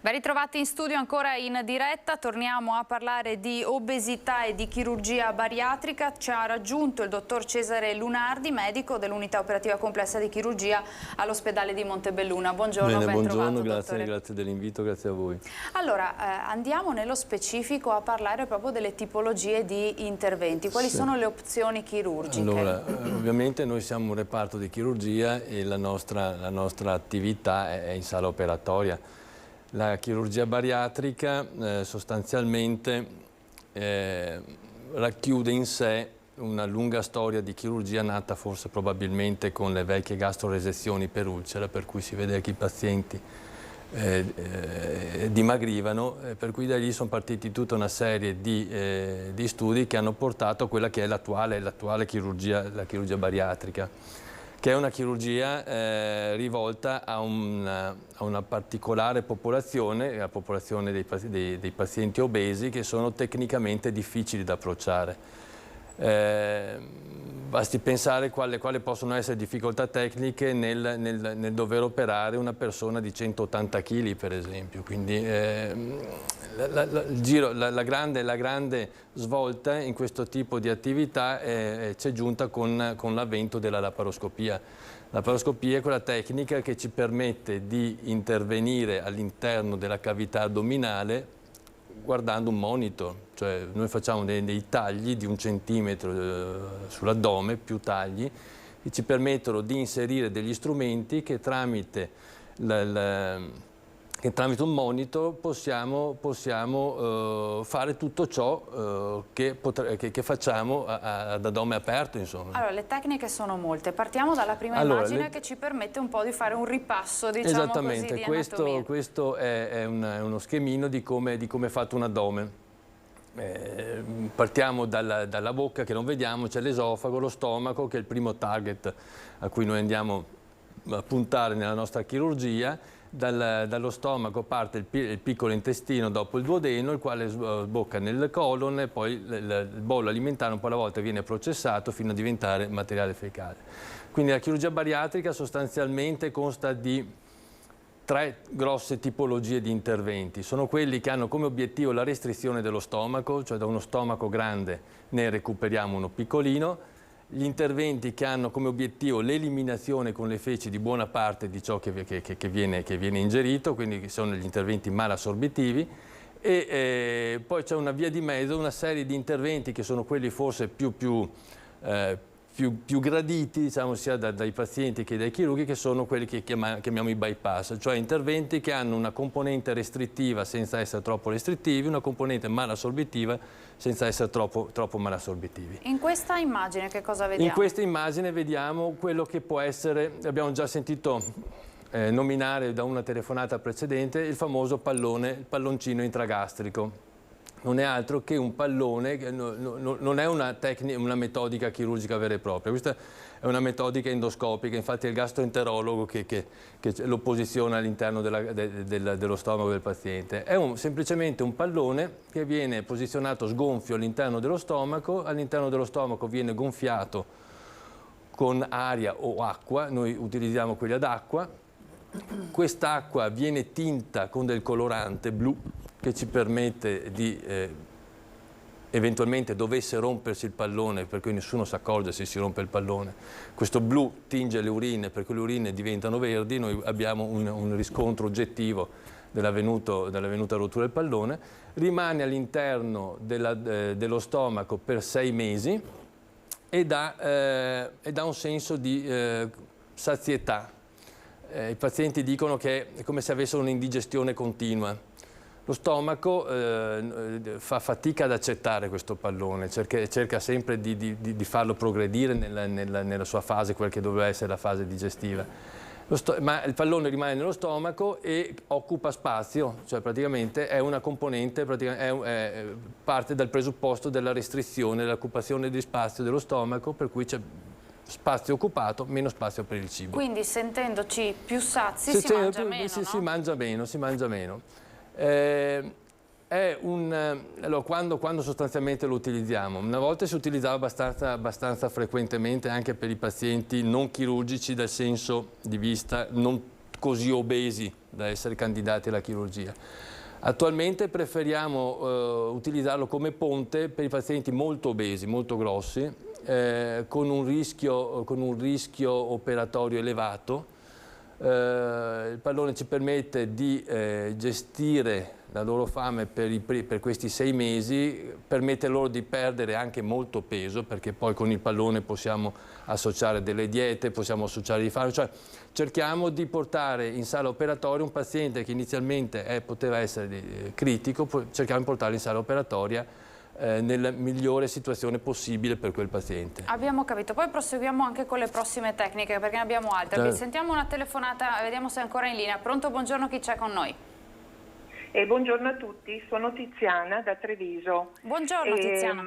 Ben ritrovati in studio, ancora in diretta. Torniamo a parlare di obesità e di chirurgia bariatrica. Ci ha raggiunto il dottor Cesare Lunardi, medico dell'unità operativa complessa di chirurgia all'ospedale di Montebelluna. Buongiorno, ben buongiorno, trovato, grazie dell'invito, grazie a voi. Allora, andiamo nello specifico a parlare proprio delle tipologie di interventi. Quali sono le opzioni chirurgiche? Allora, ovviamente noi siamo un reparto di chirurgia e la nostra attività è in sala operatoria. La chirurgia bariatrica sostanzialmente racchiude in sé una lunga storia di chirurgia nata forse probabilmente con le vecchie gastroresezioni per ulcera, per cui si vede che i pazienti dimagrivano, per cui da lì sono partiti tutta una serie di studi che hanno portato a quella che è l'attuale chirurgia, la chirurgia bariatrica, che è una chirurgia rivolta a una particolare popolazione, la popolazione dei pazienti obesi, che sono tecnicamente difficili da approcciare. Basti pensare quali possono essere difficoltà tecniche nel dover operare una persona di 180 kg, per esempio. Quindi la grande svolta in questo tipo di attività c'è giunta con l'avvento della laparoscopia. La laparoscopia è quella tecnica che ci permette di intervenire all'interno della cavità addominale guardando un monitor, cioè noi facciamo dei tagli di 1 centimetro sull'addome, più tagli, che ci permettono di inserire degli strumenti che tramite un monitor possiamo fare tutto ciò che facciamo ad addome aperto, insomma. Allora, le tecniche sono molte. Partiamo dalla prima immagine che ci permette un po' di fare un ripasso, diciamo così, di anatomia. Questo è uno schemino di come è fatto un addome. Partiamo dalla bocca che non vediamo, c'è l'esofago, lo stomaco che è il primo target a cui noi andiamo a puntare nella nostra chirurgia. Dallo stomaco parte il piccolo intestino, dopo il duodeno, il quale sbocca nel colon e poi il bollo alimentare un po' alla volta viene processato fino a diventare materiale fecale. Quindi la chirurgia bariatrica sostanzialmente consta di 3 grosse tipologie di interventi. Sono quelli che hanno come obiettivo la restrizione dello stomaco, cioè da uno stomaco grande ne recuperiamo uno piccolino. Gli interventi che hanno come obiettivo l'eliminazione con le feci di buona parte di ciò che viene ingerito, quindi sono gli interventi malassorbitivi, e poi c'è una via di mezzo, una serie di interventi che sono quelli forse più graditi, diciamo, sia dai pazienti che dai chirurghi, che sono quelli che chiamiamo i bypass, cioè interventi che hanno una componente restrittiva senza essere troppo restrittivi, una componente malassorbitiva senza essere troppo malassorbitivi. In questa immagine che cosa vediamo? In questa immagine vediamo quello che può essere, abbiamo già sentito nominare da una telefonata precedente, il famoso il palloncino intragastrico. Non è altro che un pallone, non è una metodica chirurgica vera e propria, questa è una metodica endoscopica, infatti è il gastroenterologo che lo posiziona all'interno dello stomaco del paziente. È semplicemente un pallone che viene posizionato sgonfio all'interno dello stomaco viene gonfiato con aria o acqua, noi utilizziamo quelli ad acqua, quest'acqua viene tinta con del colorante blu, che ci permette di, eventualmente dovesse rompersi il pallone, per cui nessuno si accorge se si rompe il pallone, questo blu tinge le urine, per cui le urine diventano verdi, noi abbiamo un riscontro oggettivo dell'avvenuta rottura del pallone, rimane all'interno dello stomaco per 6 mesi e dà un senso di sazietà. I pazienti dicono che è come se avessero un'indigestione continua. Lo stomaco fa fatica ad accettare questo pallone, cerca sempre di farlo progredire nella sua fase, quella che doveva essere la fase digestiva. Ma il pallone rimane nello stomaco e occupa spazio, cioè praticamente è una componente, parte dal presupposto della restrizione, dell'occupazione di spazio dello stomaco, per cui c'è spazio occupato, meno spazio per il cibo. Quindi sentendoci più sazi si mangia meno, no? Si mangia meno. Allora, quando sostanzialmente lo utilizziamo? Una volta si utilizzava abbastanza frequentemente anche per i pazienti non chirurgici, dal senso di vista non così obesi da essere candidati alla chirurgia. Attualmente preferiamo utilizzarlo come ponte per i pazienti molto obesi, molto grossi, con un rischio operatorio elevato. Il pallone ci permette di gestire la loro fame per questi 6 mesi, permette loro di perdere anche molto peso, perché poi con il pallone possiamo associare delle diete, possiamo associare i farmaci, cioè cerchiamo di portare in sala operatoria un paziente che inizialmente poteva essere critico, cerchiamo di portarlo in sala operatoria nella migliore situazione possibile per quel paziente. Abbiamo capito, poi proseguiamo anche con le prossime tecniche perché ne abbiamo altre. Certo. Sentiamo una telefonata, vediamo se è ancora in linea. Pronto, buongiorno, chi c'è con noi? Buongiorno a tutti, sono Tiziana da Treviso. Buongiorno Tiziana.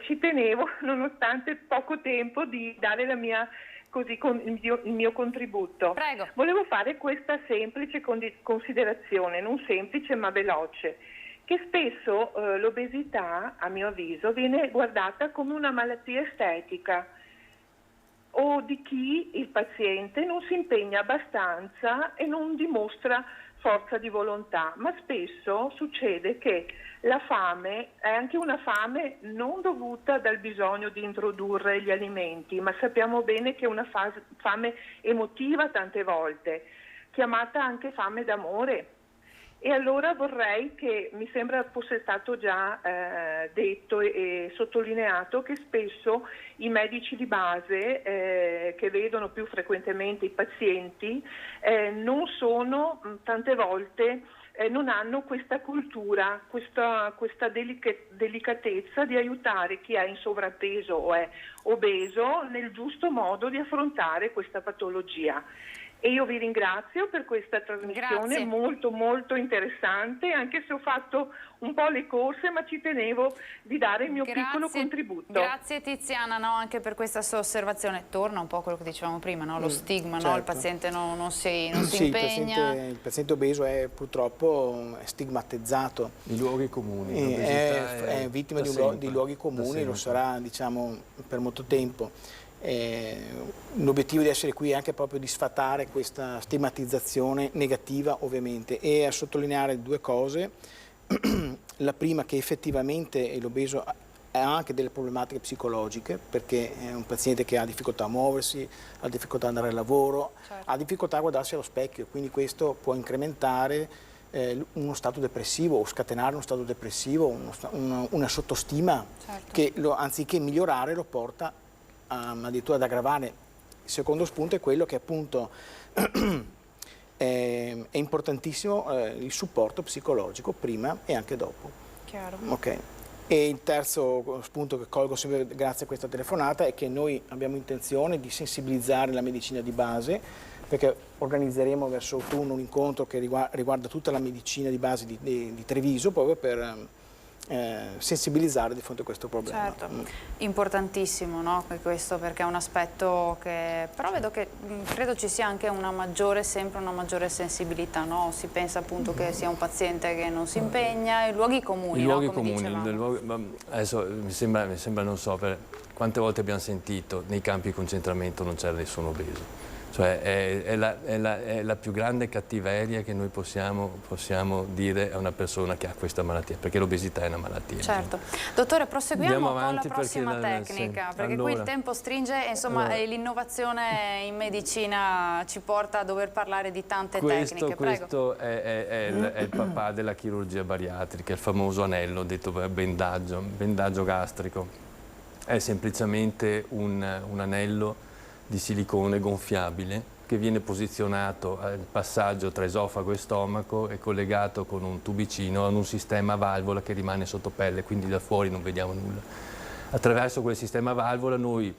Ci tenevo, nonostante poco tempo, di dare la mia, il mio contributo. Prego. Volevo fare questa semplice considerazione, non semplice ma veloce, che spesso l'obesità, a mio avviso, viene guardata come una malattia estetica o di chi il paziente non si impegna abbastanza e non dimostra forza di volontà, ma spesso succede che la fame è anche una fame non dovuta dal bisogno di introdurre gli alimenti, ma sappiamo bene che è una fame emotiva tante volte, chiamata anche fame d'amore. E allora vorrei che, mi sembra fosse stato già detto e sottolineato, che spesso i medici di base che vedono più frequentemente i pazienti non sono tante volte non hanno questa cultura, questa delicatezza di aiutare chi è in sovrappeso o è obeso nel giusto modo di affrontare questa patologia. E io vi ringrazio per questa trasmissione molto molto interessante, anche se ho fatto un po' le corse, ma ci tenevo di dare il mio piccolo contributo. Grazie Tiziana, no, anche per questa sua osservazione. Torna un po' a quello che dicevamo prima, no? Lo stigma, certo. no? Il paziente non si Sì, impegna. il paziente obeso è purtroppo stigmatizzato. I luoghi comuni. È vittima di luoghi comuni, lo sarà, diciamo, per molto tempo. L'obiettivo di essere qui è anche proprio di sfatare questa stigmatizzazione negativa, ovviamente, e a sottolineare due cose. La prima, che effettivamente l'obeso ha anche delle problematiche psicologiche, perché è un paziente che ha difficoltà a muoversi, ha difficoltà ad andare al lavoro, certo. ha difficoltà a guardarsi allo specchio, quindi questo può incrementare uno stato depressivo o scatenare uno stato depressivo, una sottostima, certo. Che anziché migliorare lo porta addirittura ad aggravare. Il secondo spunto è quello che appunto è importantissimo il supporto psicologico prima e anche dopo. Chiaro. Okay. E il terzo spunto che colgo sempre grazie a questa telefonata è che noi abbiamo intenzione di sensibilizzare la medicina di base, perché organizzeremo verso autunno un incontro che riguarda tutta la medicina di base di Treviso, proprio per sensibilizzare di fronte a questo problema. Certo, importantissimo, no? Questo, perché è un aspetto che però vedo che credo ci sia anche sempre una maggiore sensibilità, no? Si pensa appunto che sia un paziente che non si impegna, i luoghi comuni, I luoghi no? Come comuni, adesso mi sembra, non so, quante volte abbiamo sentito nei campi di concentramento non c'era nessuno obeso. Cioè è la più grande cattiveria che noi possiamo dire a una persona che ha questa malattia, perché l'obesità è una malattia. Certo. Dottore, proseguiamo con la prossima perché tecnica, perché allora, qui il tempo stringe e insomma l'innovazione in medicina ci porta a dover parlare di tante tecniche. Questo è il papà della chirurgia bariatrica, il famoso anello detto bendaggio gastrico. È semplicemente un anello di silicone gonfiabile che viene posizionato al passaggio tra esofago e stomaco e collegato con un tubicino a un sistema a valvola che rimane sotto pelle, quindi da fuori non vediamo nulla. Attraverso quel sistema a valvola noi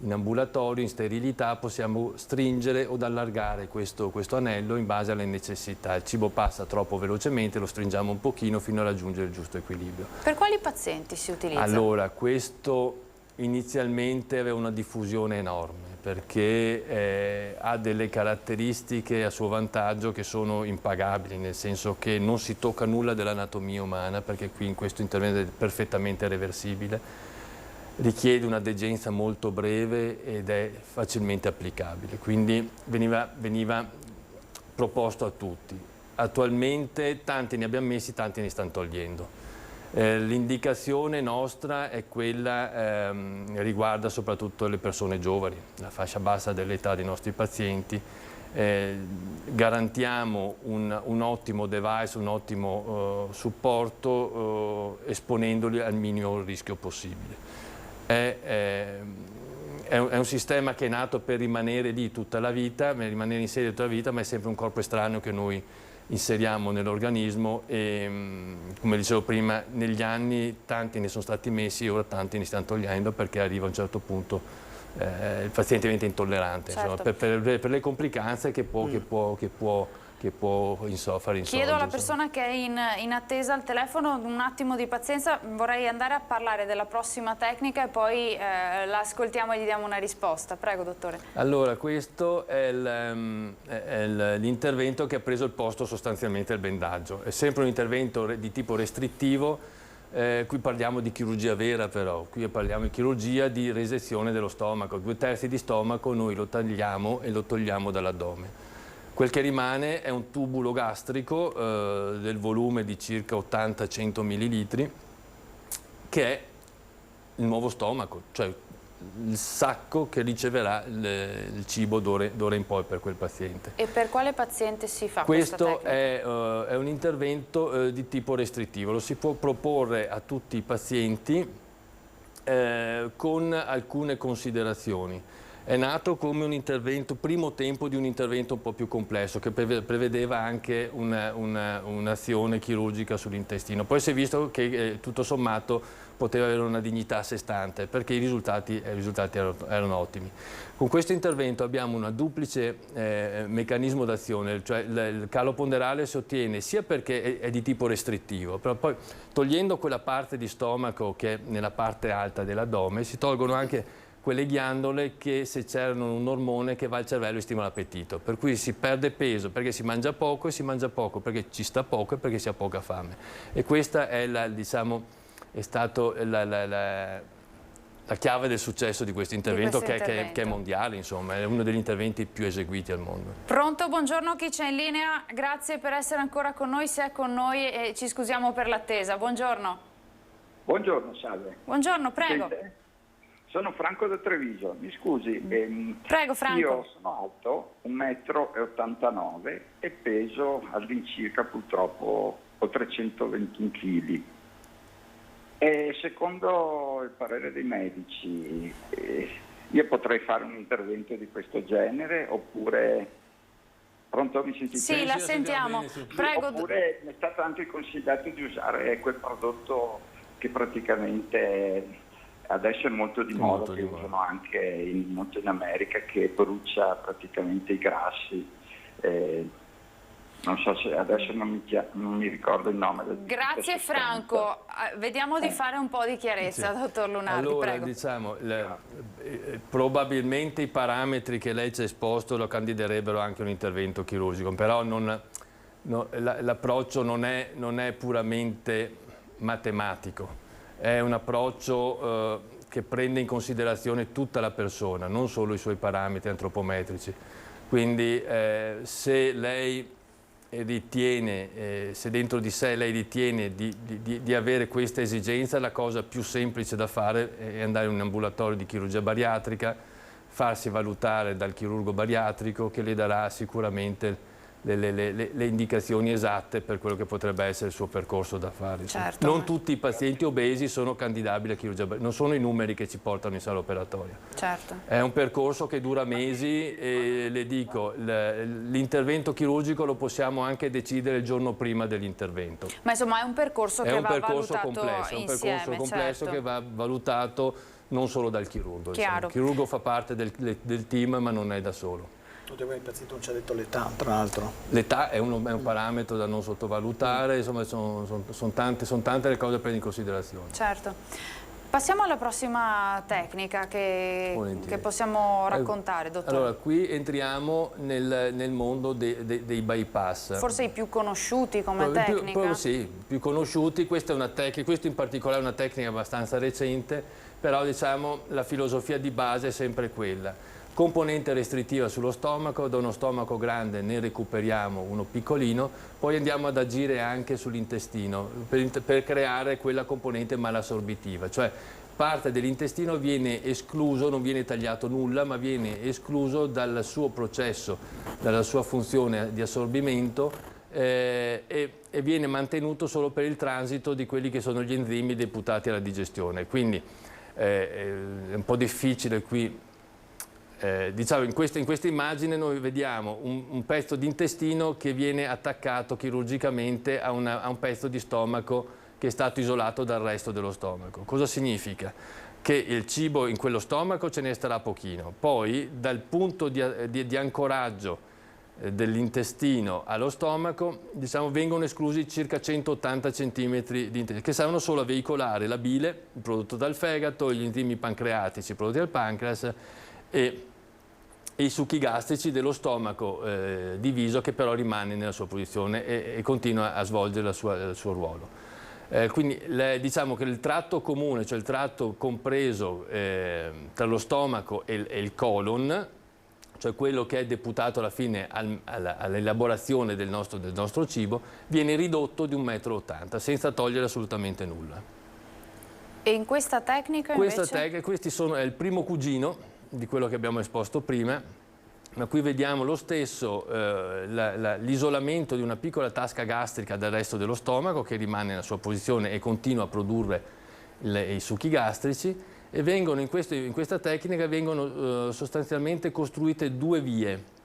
in ambulatorio, in sterilità, possiamo stringere o allargare questo anello in base alle necessità. Il cibo passa troppo velocemente, lo stringiamo un pochino fino a raggiungere il giusto equilibrio. Per quali pazienti si utilizza? Allora, questo inizialmente aveva una diffusione enorme, perché ha delle caratteristiche a suo vantaggio che sono impagabili, nel senso che non si tocca nulla dell'anatomia umana, perché qui in questo intervento è perfettamente reversibile, richiede una degenza molto breve ed è facilmente applicabile, quindi veniva proposto a tutti. Attualmente tanti ne abbiamo messi, tanti ne stanno togliendo. L'indicazione nostra è quella, riguarda soprattutto le persone giovani, la fascia bassa dell'età dei nostri pazienti. Garantiamo un ottimo device, un ottimo supporto, esponendoli al minimo rischio possibile. È un sistema che è nato per rimanere lì tutta la vita, per rimanere in serie tutta la vita, ma è sempre un corpo estraneo che noi inseriamo nell'organismo e, come dicevo prima, negli anni tanti ne sono stati messi e ora tanti ne stanno togliendo, perché arriva a un certo punto il paziente diventa intollerante, certo. Insomma, per le complicanze che può fare insorgere. Chiedo alla persona che è in attesa al telefono un attimo di pazienza, vorrei andare a parlare della prossima tecnica e poi la ascoltiamo e gli diamo una risposta. Prego, dottore. Allora, questo è l'intervento che ha preso il posto sostanzialmente del bendaggio. È sempre un intervento di tipo restrittivo, qui parliamo di chirurgia vera però, qui parliamo di chirurgia di resezione dello stomaco. 2/3 di stomaco noi lo tagliamo e lo togliamo dall'addome. Quel che rimane è un tubulo gastrico del volume di circa 80-100 ml, che è il nuovo stomaco, cioè il sacco che riceverà il cibo d'ora in poi per quel paziente. E per quale paziente si fa questa Questo tecnica? è un intervento di tipo restrittivo, lo si può proporre a tutti i pazienti con alcune considerazioni. È nato come un intervento, primo tempo di un intervento un po' più complesso, che prevedeva anche un'azione chirurgica sull'intestino. Poi si è visto che tutto sommato poteva avere una dignità a sé stante, perché i risultati erano ottimi. Con questo intervento abbiamo una duplice meccanismo d'azione, cioè il calo ponderale si ottiene sia perché è di tipo restrittivo, però poi togliendo quella parte di stomaco che è nella parte alta dell'addome, si tolgono anche quelle ghiandole che secretano un ormone che va al cervello e stimola l'appetito, per cui si perde peso perché si mangia poco, e si mangia poco perché ci sta poco e perché si ha poca fame. E questa è è stato la chiave del successo di questo intervento, che è mondiale, insomma, è uno degli interventi più eseguiti al mondo. Pronto, buongiorno, chi c'è in linea? Grazie per essere ancora con noi, se è con noi, e ci scusiamo per l'attesa. Buongiorno. Buongiorno, salve. Buongiorno, prego. Sente? Sono Franco da Treviso, mi scusi. Prego, Franco. Io sono alto 1,89 m e peso all'incirca purtroppo ho 321 kg. E secondo il parere dei medici io potrei fare un intervento di questo genere, oppure... Pronto, mi sentite? Sì, la sentiamo. Bene, sì. Prego. Oppure mi è stato anche consigliato di usare quel prodotto che praticamente... Adesso è molto di moda, che usano anche molto in America, che brucia praticamente i grassi. Non so se adesso non mi ricordo il nome. Grazie Franco, vediamo di fare un po' di chiarezza, dottor Lunardi. Allora, prego. diciamo, probabilmente i parametri che lei ci ha esposto lo candiderebbero anche a un intervento chirurgico, però l'approccio non è puramente matematico. È un approccio che prende in considerazione tutta la persona, non solo i suoi parametri antropometrici. Quindi se lei ritiene, se dentro di sé lei ritiene di avere questa esigenza, la cosa più semplice da fare è andare in un ambulatorio di chirurgia bariatrica, farsi valutare dal chirurgo bariatrico, che le darà sicuramente le indicazioni esatte per quello che potrebbe essere il suo percorso da fare. Certo. Non tutti i pazienti obesi sono candidabili a chirurgia bariatrica, non sono i numeri che ci portano in sala operatoria. Certo. È un percorso che dura mesi e le dico, l'intervento chirurgico lo possiamo anche decidere il giorno prima dell'intervento. Ma insomma è un percorso che va valutato complesso, insieme. È un percorso complesso, certo. che va valutato non solo dal chirurgo. Chiaro. Il chirurgo fa parte del team, ma non è da solo. Il paziente non ci ha detto l'età, tra l'altro. L'età è un parametro da non sottovalutare, insomma sono tante le cose da prendere in considerazione. Certo. Passiamo alla prossima tecnica che possiamo raccontare, dottore. Allora, qui entriamo nel mondo dei bypass. Forse i più conosciuti come tecnica? Sì, più conosciuti. Questa è una tecnica, questo in particolare è una tecnica abbastanza recente, però diciamo la filosofia di base è sempre quella. Componente restrittiva sullo stomaco, da uno stomaco grande ne recuperiamo uno piccolino, poi andiamo ad agire anche sull'intestino per creare quella componente malassorbitiva, cioè parte dell'intestino viene escluso, non viene tagliato nulla, ma viene escluso dal suo processo, dalla sua funzione di assorbimento e viene mantenuto solo per il transito di quelli che sono gli enzimi deputati alla digestione. Quindi è un po' difficile qui. Diciamo in questa immagine noi vediamo un pezzo di intestino che viene attaccato chirurgicamente a un pezzo di stomaco che è stato isolato dal resto dello stomaco. Cosa significa? Che il cibo in quello stomaco ce ne starà pochino, poi dal punto di ancoraggio dell'intestino allo stomaco, diciamo, vengono esclusi circa 180 cm di intestino, che saranno solo a veicolare la bile, prodotto dal fegato, gli enzimi pancreatici prodotti dal pancreas e i succhi gastrici dello stomaco diviso, che però rimane nella sua posizione e continua a svolgere il suo ruolo. Quindi diciamo che il tratto comune, cioè il tratto compreso tra lo stomaco e il colon, cioè quello che è deputato alla fine all'elaborazione del nostro cibo, viene ridotto di 1,80 m senza togliere assolutamente nulla. E in questa tecnica invece? È il primo cugino di quello che abbiamo esposto prima, ma qui vediamo lo stesso, l'isolamento di una piccola tasca gastrica dal resto dello stomaco che rimane nella sua posizione e continua a produrre i succhi gastrici, e vengono in questa tecnica vengono sostanzialmente costruite due vie.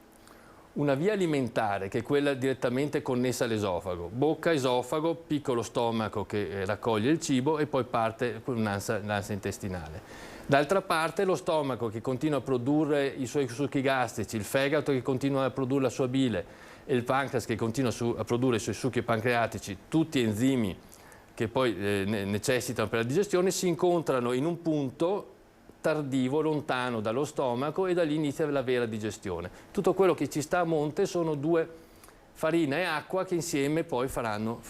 Una via alimentare, che è quella direttamente connessa all'esofago, bocca, esofago, piccolo stomaco che raccoglie il cibo e poi parte con l'ansa intestinale. D'altra parte lo stomaco che continua a produrre i suoi succhi gastrici, il fegato che continua a produrre la sua bile e il pancreas che continua a produrre i suoi succhi pancreatici, tutti enzimi che poi necessitano per la digestione, si incontrano in un punto tardivo, lontano dallo stomaco, e da lì inizia la vera digestione. Tutto quello che ci sta a monte sono due, farina e acqua, che insieme poi faranno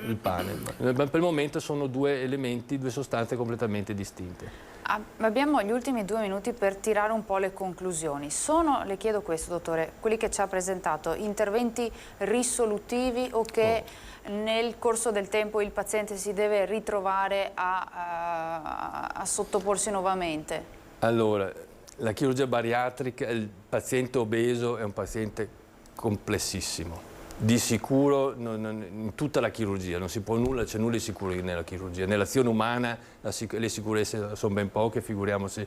il pane. Per il momento sono due elementi, due sostanze completamente distinte. Abbiamo gli ultimi 2 minuti per tirare un po' le conclusioni. Sono, le chiedo questo, dottore, quelli che ci ha presentato, interventi risolutivi o che nel corso del tempo il paziente si deve ritrovare a sottoporsi nuovamente? Allora, la chirurgia bariatrica, il paziente obeso è un paziente complessissimo. Di sicuro in tutta la chirurgia, non si può nulla, c'è nulla di sicuro nella chirurgia. Nell'azione umana le sicurezze sono ben poche, figuriamoci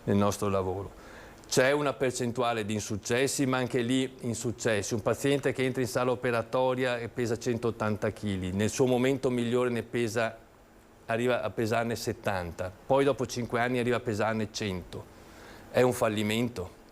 nel nostro lavoro. C'è una percentuale di insuccessi, ma anche lì insuccessi. Un paziente che entra in sala operatoria e pesa 180 kg, nel suo momento migliore arriva a pesarne 70, poi dopo 5 anni arriva a pesarne 100. È un fallimento?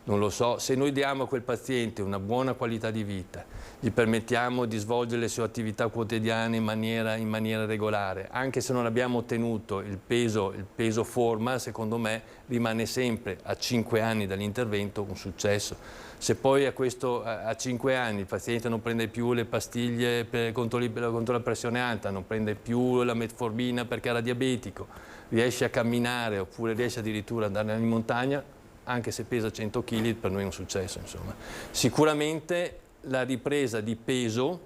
Non lo so. Se noi diamo a quel paziente una buona qualità di vita, gli permettiamo di svolgere le sue attività quotidiane in maniera regolare, anche se non abbiamo ottenuto il peso forma, secondo me rimane sempre a 5 anni dall'intervento un successo. Se poi a 5 anni il paziente non prende più le pastiglie contro la pressione alta, non prende più la metformina perché era diabetico, riesce a camminare oppure riesce addirittura ad andare in montagna, anche se pesa 100 kg, per noi è un successo, insomma. Sicuramente la ripresa di peso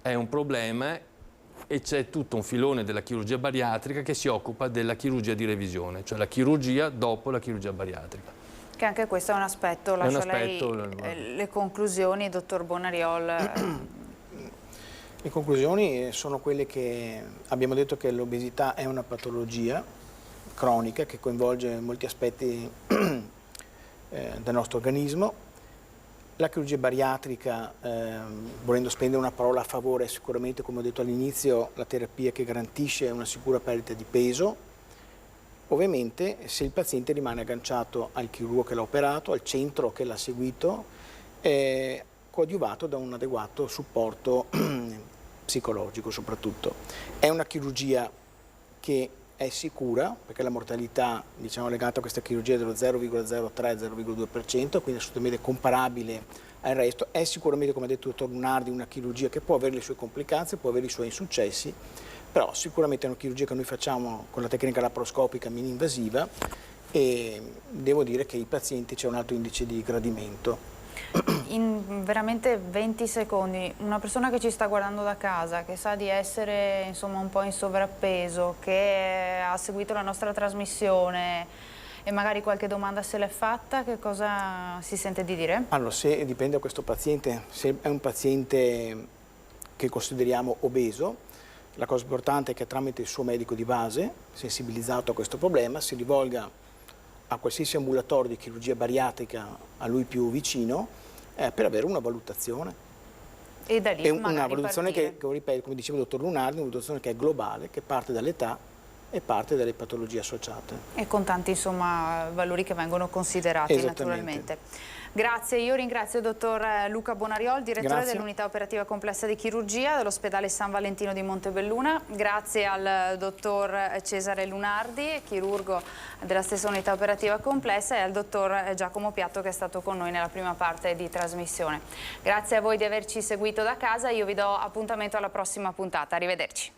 è un problema e c'è tutto un filone della chirurgia bariatrica che si occupa della chirurgia di revisione, cioè la chirurgia dopo la chirurgia bariatrica. Che anche questo è un aspetto, lascio a lei le conclusioni, dottor Bonariol. Le conclusioni sono quelle che abbiamo detto, che l'obesità è una patologia cronica che coinvolge molti aspetti del nostro organismo. La chirurgia bariatrica, volendo spendere una parola a favore, è sicuramente, come ho detto all'inizio, la terapia che garantisce una sicura perdita di peso. Ovviamente se il paziente rimane agganciato al chirurgo che l'ha operato, al centro che l'ha seguito, coadiuvato da un adeguato supporto psicologico soprattutto. È una chirurgia che è sicura, perché la mortalità, diciamo, legata a questa chirurgia è dello 0,03-0,2%, quindi assolutamente comparabile al resto. È sicuramente, come ha detto il dottor Lunardi, una chirurgia che può avere le sue complicanze, può avere i suoi insuccessi, però sicuramente è una chirurgia che noi facciamo con la tecnica laparoscopica mini-invasiva, e devo dire che i pazienti c'è un alto indice di gradimento. In veramente 20 secondi, una persona che ci sta guardando da casa, che sa di essere insomma un po' in sovrappeso, che ha seguito la nostra trasmissione e magari qualche domanda se l'è fatta, che cosa si sente di dire? Allora, se dipende da questo paziente, se è un paziente che consideriamo obeso, la cosa importante è che tramite il suo medico di base, sensibilizzato a questo problema, si rivolga a qualsiasi ambulatorio di chirurgia bariatrica a lui più vicino, per avere una valutazione. E da lì una valutazione che, ripeto, come diceva il dottor Lunardi, una valutazione che è globale, che parte dall'età e parte dalle patologie associate. E con tanti, insomma, valori che vengono considerati naturalmente. Grazie, io ringrazio il dottor Luca Bonariol, direttore dell'unità operativa complessa di chirurgia dell'ospedale San Valentino di Montebelluna. Grazie al dottor Cesare Lunardi, chirurgo della stessa unità operativa complessa, e al dottor Giacomo Piatto, che è stato con noi nella prima parte di trasmissione. Grazie a voi di averci seguito da casa, io vi do appuntamento alla prossima puntata. Arrivederci.